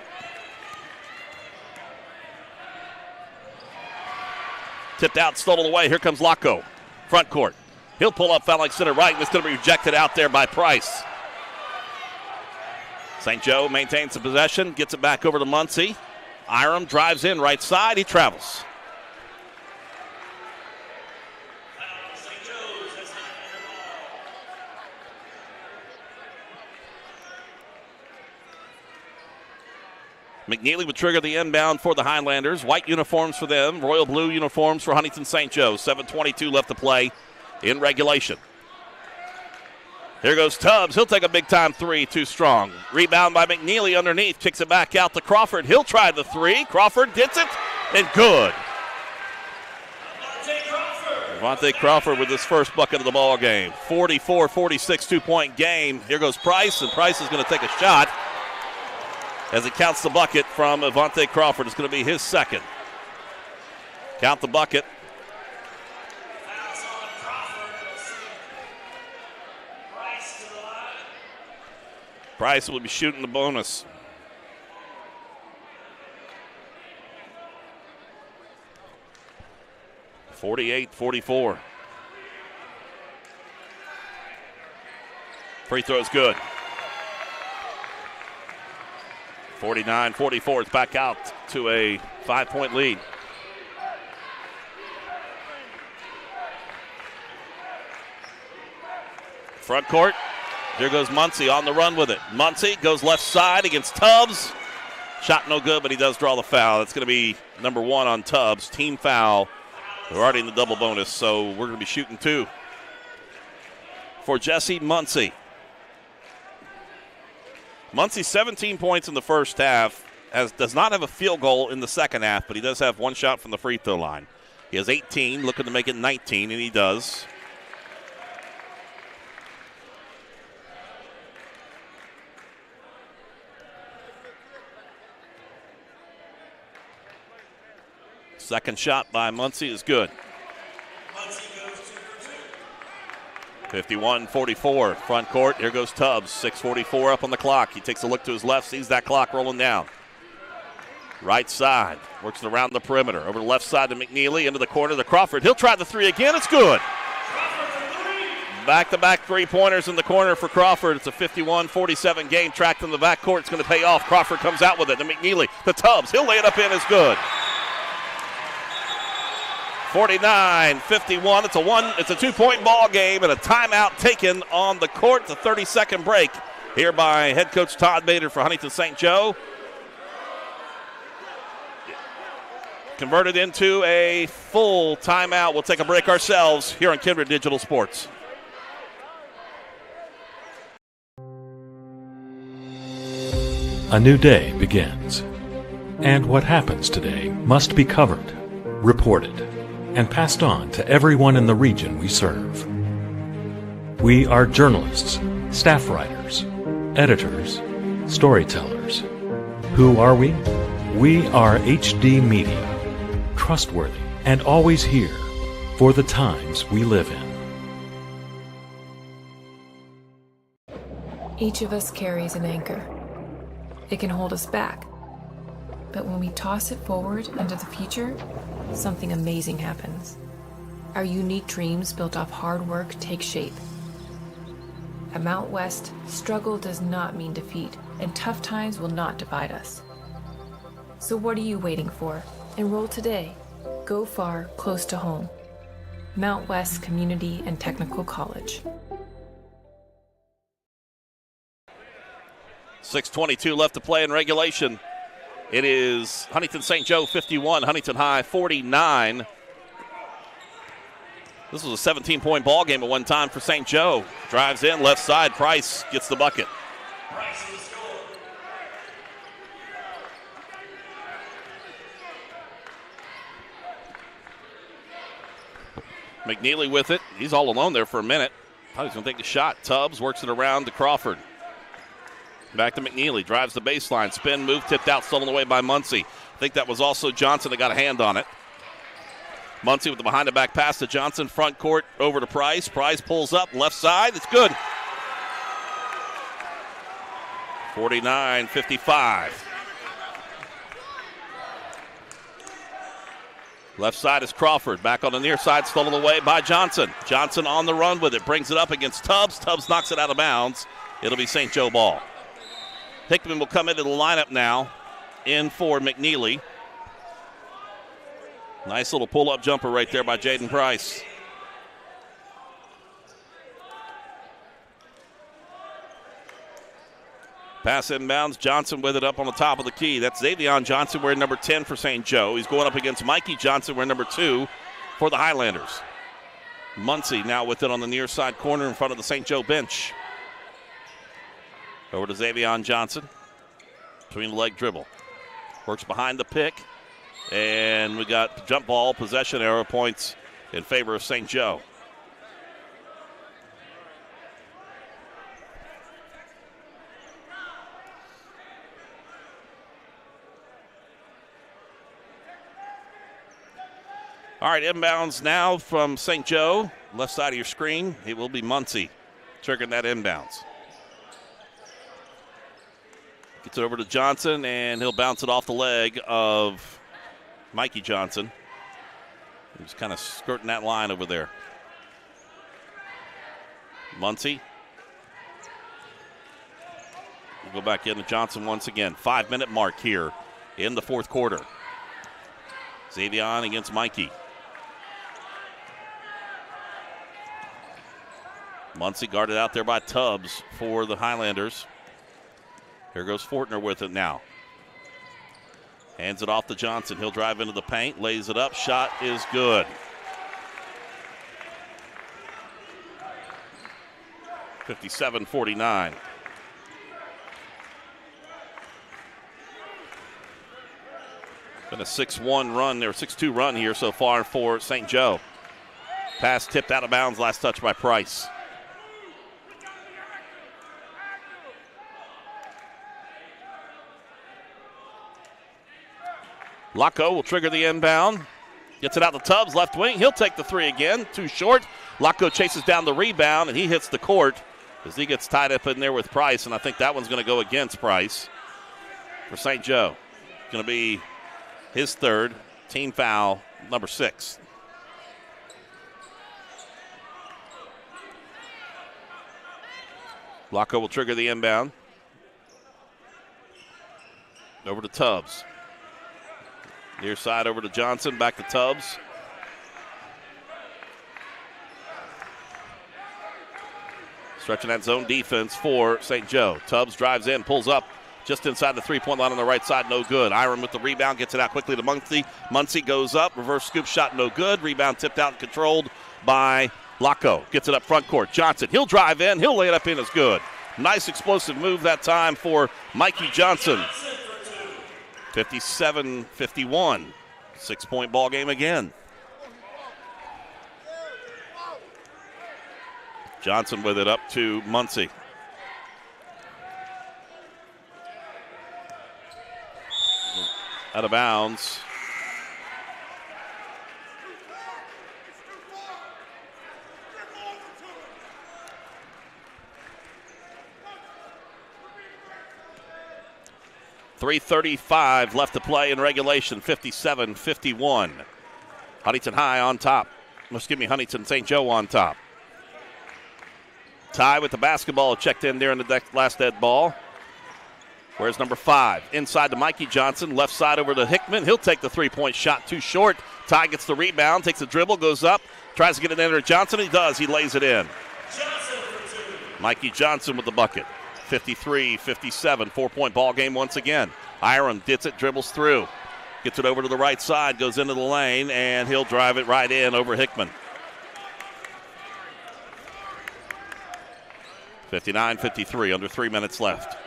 Tipped out, stolen away. Here comes Laco. Front court. He'll pull up, foul like center right, and it's going to be rejected out there by Price. St. Joe maintains the possession, gets it back over to Muncie. Iram drives in right side. He travels. McNeely would trigger the inbound for the Highlanders. White uniforms for them. Royal blue uniforms for Huntington St. Joe. 7:22 left to play in regulation. Here goes Tubbs. He'll take a big-time three. Too strong. Rebound by McNeely underneath. Kicks it back out to Crawford. He'll try the three. Crawford gets it, and good. Devontae Crawford with his first bucket of the ball game. 44-46 two-point game. Here goes Price, and Price is going to take a shot as he counts the bucket from Devontae Crawford. It's going to be his second. Count the bucket. Price will be shooting the bonus. (48-44). Free throw is good. 49-44. It's back out to a 5-point lead. Front court. Here goes Muncie on the run with it. Muncie goes left side against Tubbs. Shot no good, but he does draw the foul. That's going to be number 1 on Tubbs. Team foul. We're already in the double bonus, so we're going to be shooting 2 for Jesse Muncie. Muncie 17 points in the first half. Does not have a field goal in the second half, but he does have 1 shot from the free throw line. He has 18, looking to make it 19, and he does. Second shot by Muncie is good. 51-44, front court. Here goes Tubbs, 6:44 up on the clock. He takes a look to his left, sees that clock rolling down. Right side, works it around the perimeter. Over the left side to McNeely, into the corner to Crawford. He'll try the three again, it's good. Back-to-back three-pointers in the corner for Crawford. It's a 51-47 game, tracked in the backcourt. It's going to pay off. Crawford comes out with it to McNeely, to Tubbs. He'll lay it up in, it's good. 49-51. It's a 2-point ball game and a timeout taken on the court. It's a 30-second break here by head coach Todd Bader for Huntington St. Joe. Converted into a full timeout. We'll take a break ourselves here on Kindred Digital Sports. A new day begins, and what happens today must be covered, reported, and passed on to everyone in the region we serve. We are journalists, staff writers, editors, storytellers. Who are we? We are HD Media, trustworthy and always here for the times we live in. Each of us carries an anchor. It can hold us back. But when we toss it forward into the future, something amazing happens. Our unique dreams built off hard work take shape. At Mount West, struggle does not mean defeat, and tough times will not divide us. So what are you waiting for? Enroll today. Go far, close to home. Mount West Community and Technical College. 6:22 left to play in regulation. It is Huntington St. Joe 51, Huntington High 49. This was a 17-point ball game at one time for St. Joe. Drives in, left side, Price gets the bucket. McNeely with it. He's all alone there for a minute. Thought he was going to take the shot. Tubbs works it around to Crawford. Back to McNeely. Drives the baseline. Spin move tipped out, stolen away by Muncie. I think that was also Johnson that got a hand on it. Muncie with the behind-the-back pass to Johnson. Front court over to Price. Price pulls up. Left side. It's good. 49-55. Left side is Crawford. Back on the near side, stolen away by Johnson. Johnson on the run with it. Brings it up against Tubbs. Tubbs knocks it out of bounds. It'll be St. Joe ball. Hickman will come into the lineup now in for McNeely. Nice little pull-up jumper right there by Jaden Price. Pass inbounds. Johnson with it up on the top of the key. That's Xavion Johnson wearing number 10 for St. Joe. He's going up against Mikey Johnson wearing number 2 for the Highlanders. Muncie now with it on the near side corner in front of the St. Joe bench. Over to Xavion Johnson. Between the leg dribble. Works behind the pick. And we got jump ball, possession arrow points in favor of St. Joe. All right, inbounds now from St. Joe. Left side of your screen, it will be Muncie triggering that inbounds. Gets it over to Johnson, and he'll bounce it off the leg of Mikey Johnson. He's kind of skirting that line over there. Muncie. We'll go back into Johnson once again. 5-minute mark here in the fourth quarter. Xavion against Mikey. Muncie guarded out there by Tubbs for the Highlanders. Here goes Fortner with it now. Hands it off to Johnson. He'll drive into the paint, lays it up. Shot is good. (57-49). Been a 6-1 run there, 6-2 run here so far for St. Joe. Pass tipped out of bounds, last touch by Price. Lacko will trigger the inbound. Gets it out to Tubbs, left wing. He'll take the three again. Too short. Lacko chases down the rebound, and he hits the court as he gets tied up in there with Price, and I think that one's going to go against Price for St. Joe. Going to be his third, team foul, number 6. Lacko will trigger the inbound. Over to Tubbs. Near side over to Johnson, back to Tubbs. Stretching that zone defense for St. Joe. Tubbs drives in, pulls up just inside the three-point line on the right side, no good. Iron with the rebound, gets it out quickly to Muncie. Muncie goes up, reverse scoop shot, no good. Rebound tipped out and controlled by Lacko. Gets it up front court. Johnson, he'll drive in, he'll lay it up in, it's good. Nice explosive move that time for Mikey Johnson. 57-51. 6-point ball game again. Johnson with it up to Muncie. Out of bounds. .335 left to play in regulation, 57-51. Huntington High on top. Huntington St. Joe on top. Ty with the basketball checked in there in the last dead ball. Where's number 5? Inside to Mikey Johnson, left side over to Hickman. He'll take the three-point shot, too short. Ty gets the rebound, takes a dribble, goes up, tries to get it in to Johnson. He does. He lays it in. Mikey Johnson with the bucket. 53-57, 4-point ball game once again. Iron gets it, dribbles through. Gets it over to the right side, goes into the lane, and he'll drive it right in over Hickman. 59-53, under 3 minutes left.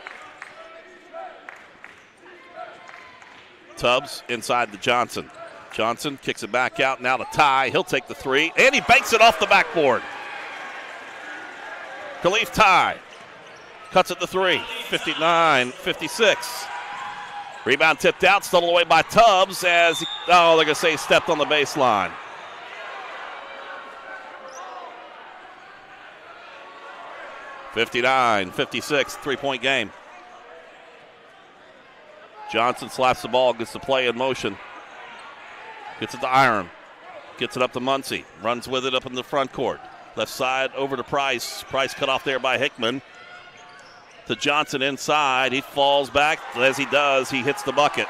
Tubbs inside to Johnson. Johnson kicks it back out, now to Ty. He'll take the three, and he banks it off the backboard. Khalif Ty cuts it to 3, 59-56. Rebound tipped out, stolen away by Tubbs as, they're going to say he stepped on the baseline. (59-56), 3-point game. Johnson slaps the ball, gets the play in motion. Gets it to Iron. Gets it up to Muncie. Runs with it up in the front court. Left side over to Price. Price cut off there by Hickman. to Johnson inside. He falls back. As he does, he hits the bucket.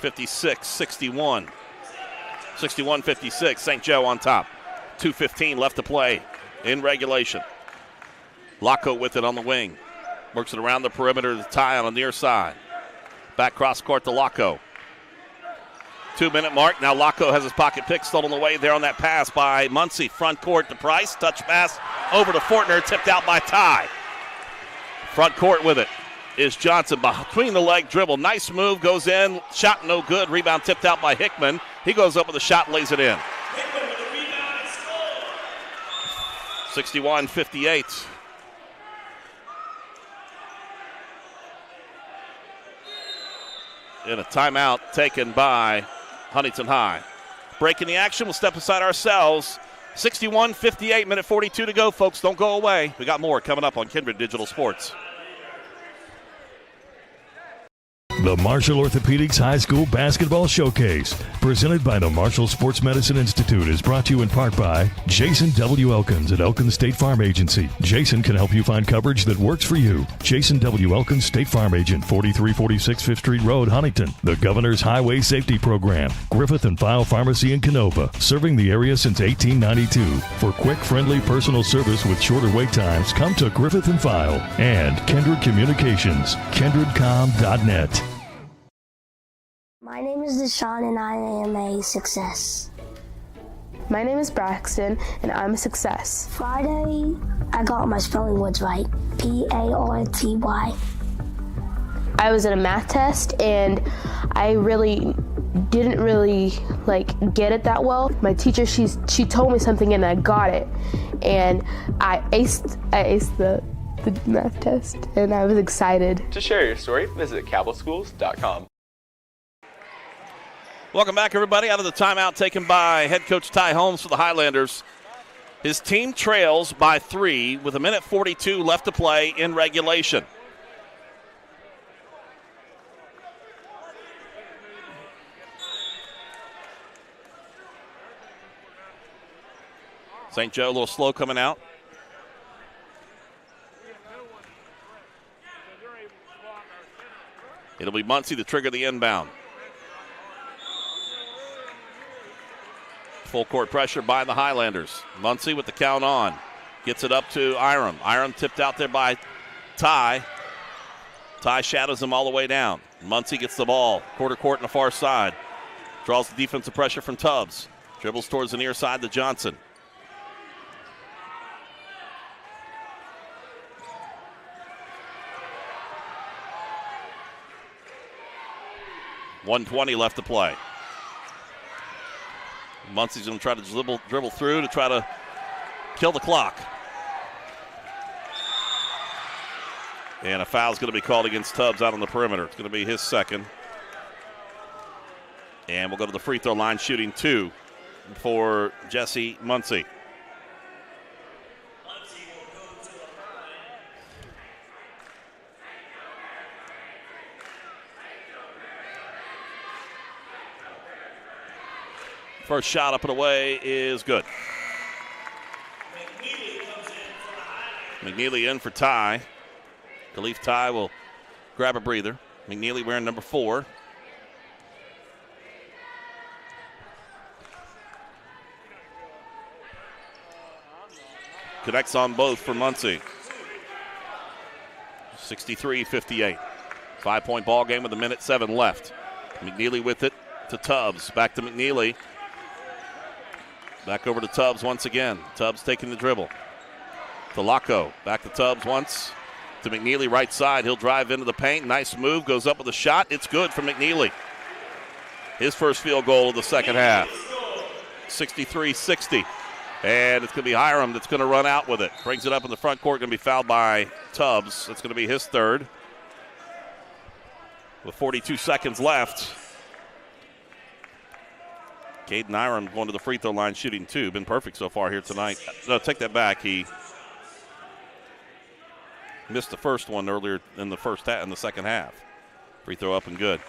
56-61. 61-56. St. Joe on top. 2:15 left to play in regulation. Locko with it on the wing. Works it around the perimeter to Ty on the near side. Back cross court to Locko. 2-minute mark. Now Locko has his pocket pick stolen away there on that pass by Muncie. Front court to Price. Touch pass over to Fortner. Tipped out by Ty. Front court with it is Johnson. Between the leg dribble. Nice move. Goes in. Shot no good. Rebound tipped out by Hickman. He goes up with a shot, lays it in. 61-58. In a timeout taken by Huntington High. Breaking the action, we'll step aside ourselves. 61-58, minute 42 to go, folks. Don't go away. We got more coming up on Kindred Digital Sports. The Marshall Orthopedics High School Basketball Showcase, presented by the Marshall Sports Medicine Institute, is brought to you in part by Jason W. Elkins at Elkins State Farm Agency. Jason can help you find coverage that works for you. Jason W. Elkins, State Farm Agent, 4346 5th Street Road, Huntington. The Governor's Highway Safety Program, Griffith and File Pharmacy in Canova, serving the area since 1892. For quick, friendly, personal service with shorter wait times, come to Griffith and File. And Kindred Communications, kindredcom.net. My name is Deshaun and I am a success. My name is Braxton and I'm a success. Friday, I got my spelling words right. P-A-R-T-Y. I was in a math test and I didn't really get it that well. My teacher, she told me something and I got it. And I aced the math test and I was excited. To share your story, visit capitalschools.com. Welcome back, everybody, out of the timeout taken by head coach Ty Holmes for the Highlanders. His team trails by 3 with a minute 42 left to play in regulation. St. Joe a little slow coming out. It'll be Muncie to trigger the inbound. Full court pressure by the Highlanders. Muncie with the count on. Gets it up to Iram. Iram tipped out there by Ty. Ty shadows him all the way down. Muncie gets the ball. Quarter court on the far side. Draws the defensive pressure from Tubbs. Dribbles towards the near side to Johnson. .120 left to play. Muncie's going to try to dribble through to try to kill the clock. And a foul's going to be called against Tubbs out on the perimeter. It's going to be his second. And we'll go to the free throw line shooting 2 for Jesse Muncie. First shot up and away is good. McNeely in for Ty. Khalif Ty will grab a breather. McNeely wearing number 4. Connects on both for Muncie. 63-58. 5-point ball game with a minute 7 left. McNeely with it to Tubbs. Back to McNeely. Back over to Tubbs once again. Tubbs taking the dribble. To Locko. Back to Tubbs once. To McNeely right side. He'll drive into the paint. Nice move. Goes up with a shot. It's good for McNeely. His first field goal of the second half. 63-60. And it's going to be Hiram that's going to run out with it. Brings it up in the front court. Going to be fouled by Tubbs. That's going to be his third. With 42 seconds left. Caden Hiram going to the free throw line shooting 2. Been perfect so far here tonight. No, take that back. He missed the first one earlier in the second half. Free throw up and good.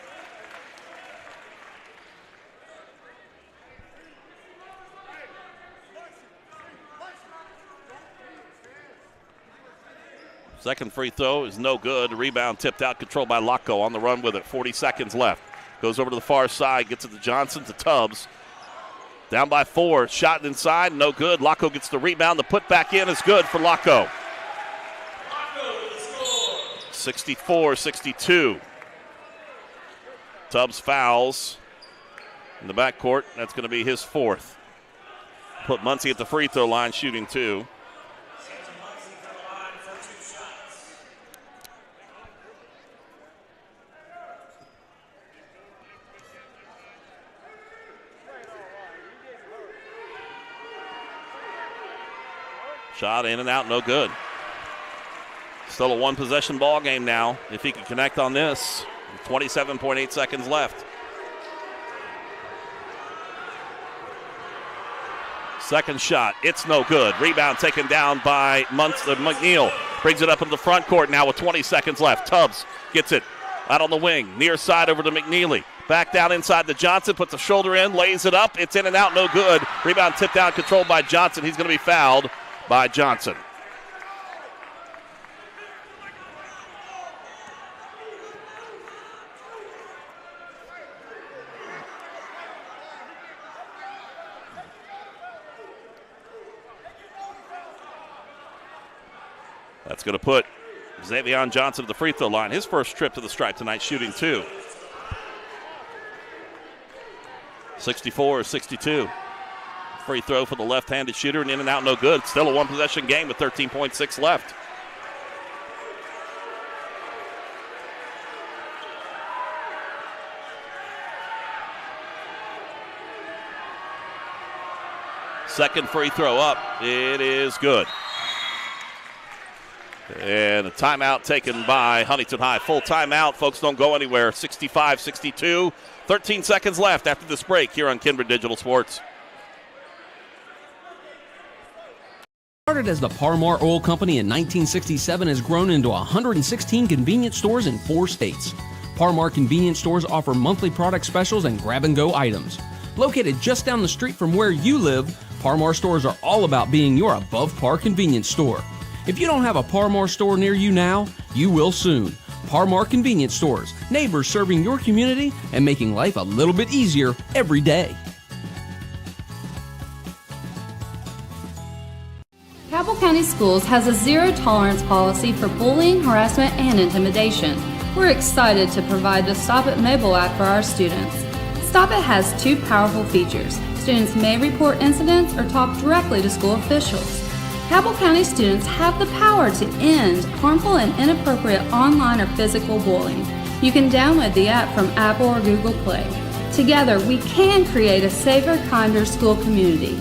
Second free throw is no good. Rebound tipped out, controlled by Locko on the run with it. 40 seconds left. Goes over to the far side, gets it to Johnson, to Tubbs. Down by 4, shot inside, no good. Locko gets the rebound. The put back in is good for Locko. 64-62. Tubbs fouls in the backcourt. That's going to be his 4th. Put Muncie at the free throw line, shooting 2. Shot in and out, no good. Still a one-possession ball game now. If he can connect on this, 27.8 seconds left. Second shot, it's no good. Rebound taken down by McNeil. Brings it up into the front court now with 20 seconds left. Tubbs gets it out on the wing, near side over to McNeely. Back down inside to Johnson, puts a shoulder in, lays it up. It's in and out, no good. Rebound tipped down, controlled by Johnson. He's going to be fouled by Johnson. That's going to put Xavion Johnson at the free throw line. His first trip to the stripe tonight, shooting 2. 64-62. Free throw for the left-handed shooter, and in and out, no good. Still a one-possession game with 13.6 left. Second free throw up. It is good. And a timeout taken by Huntington High. Full timeout. Folks, don't go anywhere. 65-62. 13 seconds left after this break here on KINDRED Digital Sports. Started as the Parmar Oil Company in 1967, has grown into 116 convenience stores in 4 states. Parmar convenience stores offer monthly product specials and grab-and-go items. Located just down the street from where you live, Parmar stores are all about being your above-par convenience store. If you don't have a Parmar store near you now, you will soon. Parmar Convenience Stores, neighbors serving your community and making life a little bit easier every day. Cabell County Schools has a zero-tolerance policy for bullying, harassment, and intimidation. We're excited to provide the Stop It mobile app for our students. Stop It has 2 powerful features. Students may report incidents or talk directly to school officials. Cabell County students have the power to end harmful and inappropriate online or physical bullying. You can download the app from Apple or Google Play. Together, we can create a safer, kinder school community.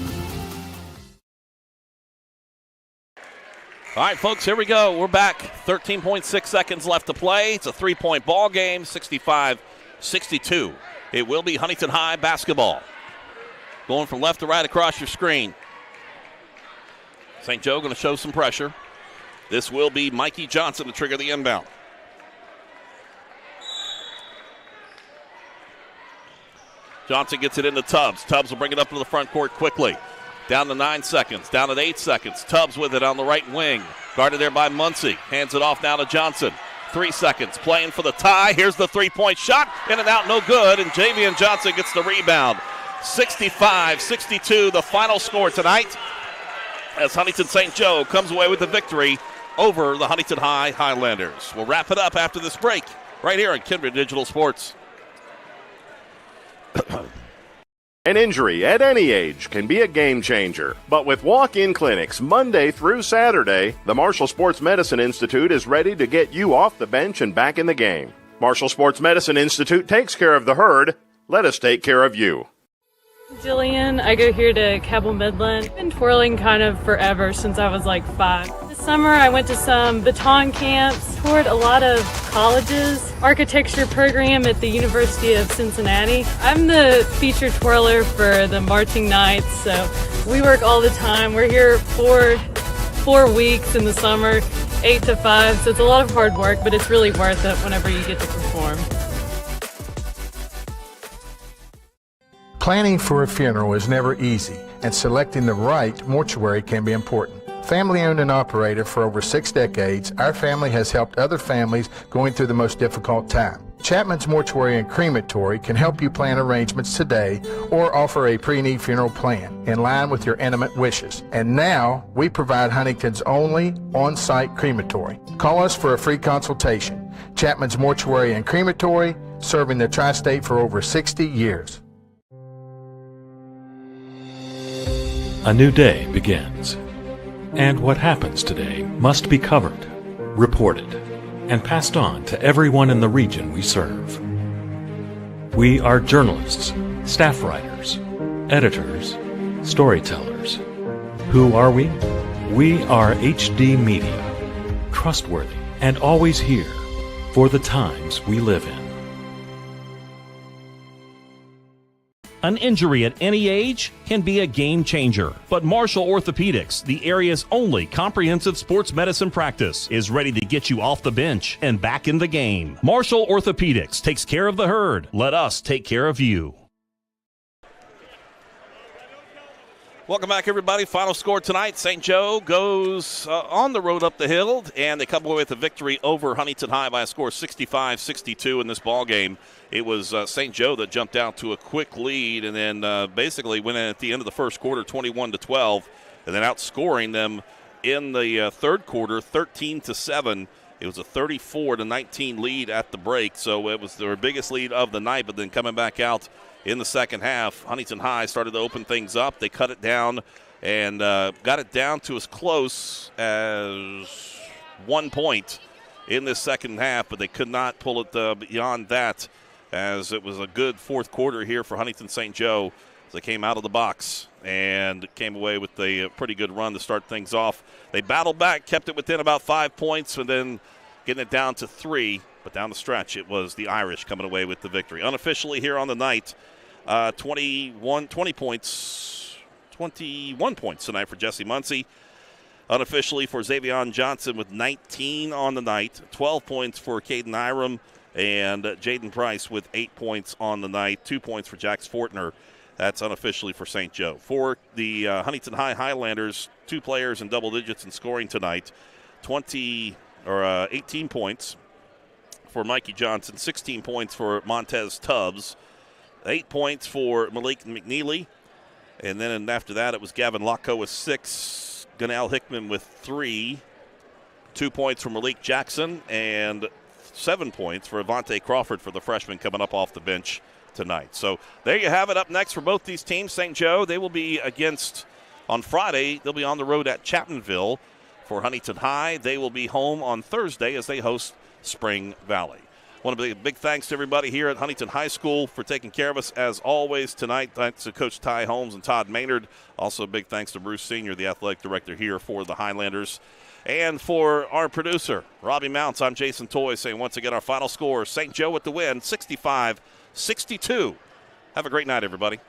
All right, folks, here we go. We're back. 13.6 seconds left to play. It's a 3-point ball game, 65-62. It will be Huntington High basketball. Going from left to right across your screen. St. Joe going to show some pressure. This will be Mikey Johnson to trigger the inbound. Johnson gets it into Tubbs. Tubbs will bring it up to the front court quickly. Down to 9 seconds, down to 8 seconds. Tubbs with it on the right wing. Guarded there by Muncie. Hands it off now to Johnson. 3 seconds, playing for the tie. Here's the three-point shot. In and out, no good. And Javian Johnson gets the rebound. 65-62, the final score tonight, as Huntington St. Joe comes away with the victory over the Huntington High Highlanders. We'll wrap it up after this break right here on KINDRED Digital Sports. An injury at any age can be a game changer. But with walk-in clinics Monday through Saturday, the Marshall Sports Medicine Institute is ready to get you off the bench and back in the game. Marshall Sports Medicine Institute takes care of the herd. Let us take care of you. Jillian, I go here to Cabell Midland. I've been twirling kind of forever since I was like 5. This summer I went to some baton camps, toured a lot of colleges, architecture program at the University of Cincinnati. I'm the featured twirler for the marching knights, so we work all the time. We're here 4 weeks in the summer, 8 to 5, so it's a lot of hard work, but it's really worth it whenever you get to perform. Planning for a funeral is never easy, and selecting the right mortuary can be important. Family owned and operated for over 6 decades, our family has helped other families going through the most difficult time. Chapman's Mortuary and Crematory can help you plan arrangements today or offer a pre-need funeral plan in line with your intimate wishes. And now, we provide Huntington's only on-site crematory. Call us for a free consultation. Chapman's Mortuary and Crematory, serving the tri-state for over 60 years. A new day begins. And what happens today must be covered, reported, and passed on to everyone in the region we serve. We are journalists, staff writers, editors, storytellers. Who are we? We are HD Media, trustworthy and always here for the times we live in. An injury at any age can be a game changer, but Marshall Orthopedics, the area's only comprehensive sports medicine practice, is ready to get you off the bench and back in the game. Marshall Orthopedics takes care of the herd. Let us take care of you. Welcome back, everybody. Final score tonight, St. Joe goes on the road up the hill, and they come away with a victory over Huntington High by a score of 65-62 in this ball game. It was St. Joe that jumped out to a quick lead and then basically went in at the end of the first quarter 21-12, and then outscoring them in the third quarter 13-7. It was a 34-19 lead at the break, so it was their biggest lead of the night, but then coming back out in the second half, Huntington High started to open things up. They cut it down and got it down to as close as 1 point in this second half, but they could not pull it beyond that, as it was a good fourth quarter here for Huntington St. Joe. They came out of the box and came away with a pretty good run to start things off. They battled back, kept it within about 5 points, and then getting it down to 3. But down the stretch, it was the Irish coming away with the victory. Unofficially here on the night, 21 points tonight for Jesse Muncie. Unofficially for Xavion Johnson with 19 on the night, 12 points for Caden Iram, and Jaden Price with 8 points on the night, 2 points for Jax Fortner. That's unofficially for St. Joe. For the Huntington High Highlanders, 2 players in double digits in scoring tonight, 18 points for Mikey Johnson, 16 points for Montez Tubbs, 8 points for Malik McNeely, and then after that it was Gavin Locko with 6, Ganal Hickman with 3, 2 points for Malik Jackson, and 7 points for Avante Crawford for the freshman coming up off the bench tonight. So there you have it. Up next for both these teams, St. Joe, they will be on Friday, they'll be on the road at Chapmanville. For Huntington High, they will be home on Thursday as they host Spring Valley. I want to give a big thanks to everybody here at Huntington High School for taking care of us as always tonight. Thanks to Coach Ty Holmes and Todd Maynard. Also, big thanks to Bruce Sr., the athletic director here for the Highlanders. And for our producer, Robbie Mounts, I'm Jason Toy, saying once again our final score, St. Joe with the win, 65-62. Have a great night, everybody.